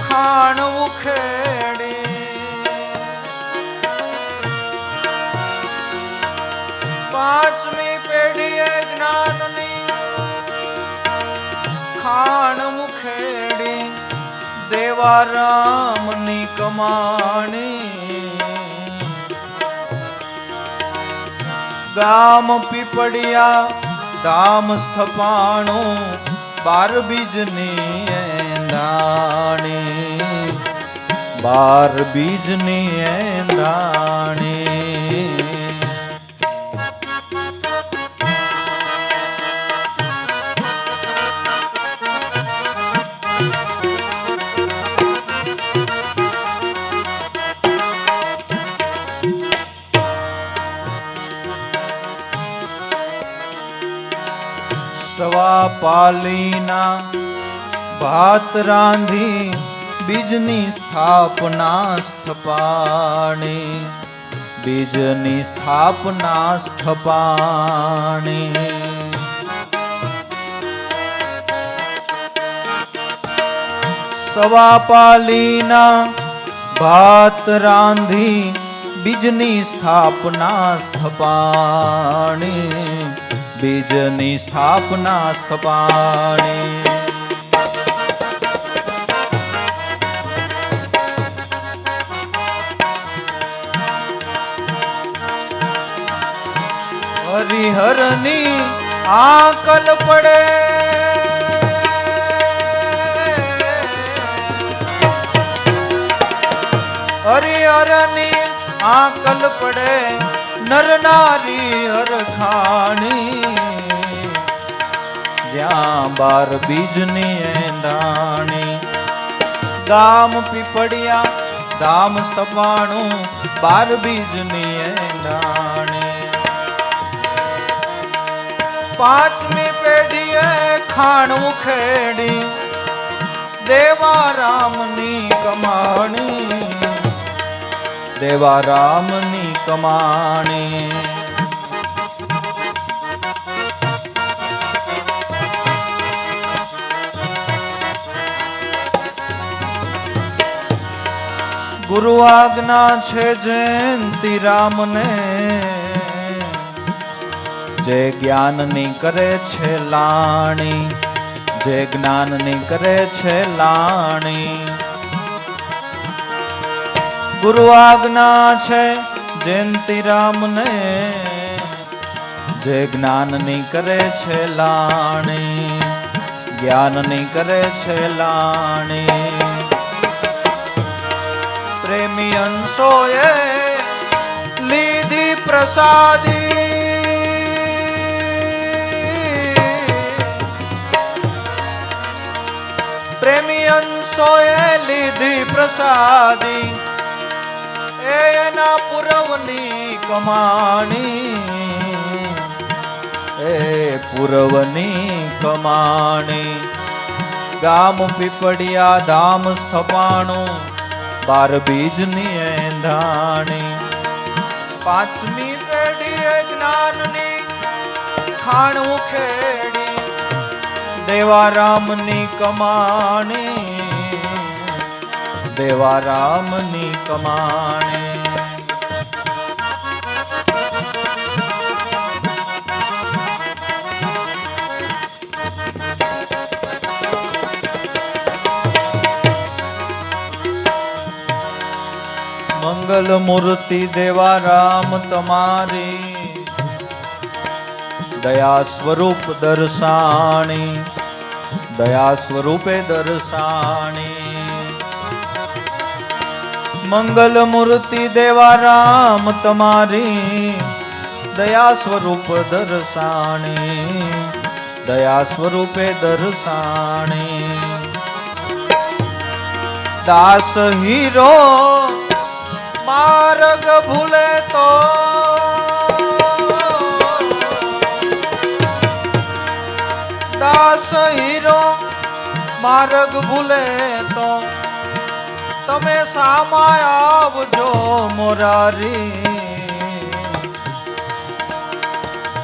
ખાણ ઉખેડી, પાંચમી પેઢીએ જ્ઞાનની ખાણ મુખેડી, દેવારામની કમાણી. ગામ પીપળિયા ધામ સ્થપાણું, 12 બીજની એંધાણી, 12 બીજની એંધાણી. સવા પાલીના ભાત રાંધી, બીજની સ્થાપના સ્થપાણી, બીજની સ્થાપના સ્થપાણી. સવા પાલીના ભાત રાંધી, બીજની સ્થાપના સ્થપાણી, બીજની સ્થાપના સ્થપાણી. હરિહરની આકલ પડે, હરિહરની આકલ પડે, નર નારી હરખાણી. જ્યાં 12 બીજની એંધાણી. ગામ પીપળિયા ધામ સ્થપાણું, 12 બીજની એંધાણી. પાંચમી પેઢીએ ખાણ ઉખેડી, દેવારામની કમાણી, દેવારામની કમાણી. ગુરુ આજ્ઞા છે જયંતી રામને, જે જ્ઞાનની કરે છે લાણી, જે જ્ઞાનની કરે છે લાણી. ગુરુ આજ્ઞા છે જયંતી રામને, જે જ્ઞાનની કરે છે લાણી, જ્ઞાનની કરે છે લાણી. પ્રેમી અંશોએ લીધી પ્રસાદી, પ્રેમી અંશોએ લીધી પ્રસાદી, એના પુરવની કમાણી, એ પુરવની કમાણી. ગામ પીપળિયા ધામ સ્થપાણું, 12 બીજની એંધાણી. પાંચમી પેઢીએ જ્ઞાનની ખાણ ઉખેડી, દેવારામની કમાણી, દેવારામની કમાણી. મંગલ મૂર્તિ દેવારામ તમારી, દયા સ્વરૂપ દર્શાણી, દયા સ્વરૂપે દર્શાણી. મંગલ મૂર્તિ દેવારામ તમારી, દયા સ્વરૂપ દર્શાણી, દયા સ્વરૂપે દર્શાણી. દાસ હીરો માર્ગ ભૂલે તો, દાસ હીરો માર્ગ ભૂલે તો તમે સામા આવજો મોરારી,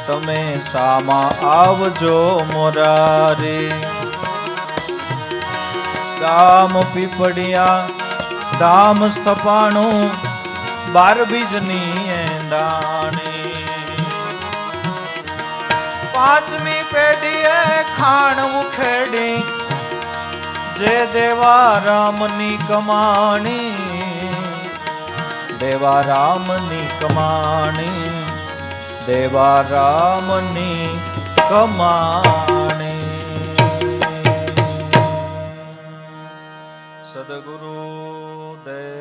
તમે સામા આવજો મોરારી. ગામ પીપળિયા ધામ સ્થપાણું 12 બીજની એંદાણી, 5મી પેઢીએ ખાણ ઉખેડી જે દેવા રામની કમાણી, દેવા રામની કમાણી, દેવા રામની કમાણી. સદગુરુ દેવ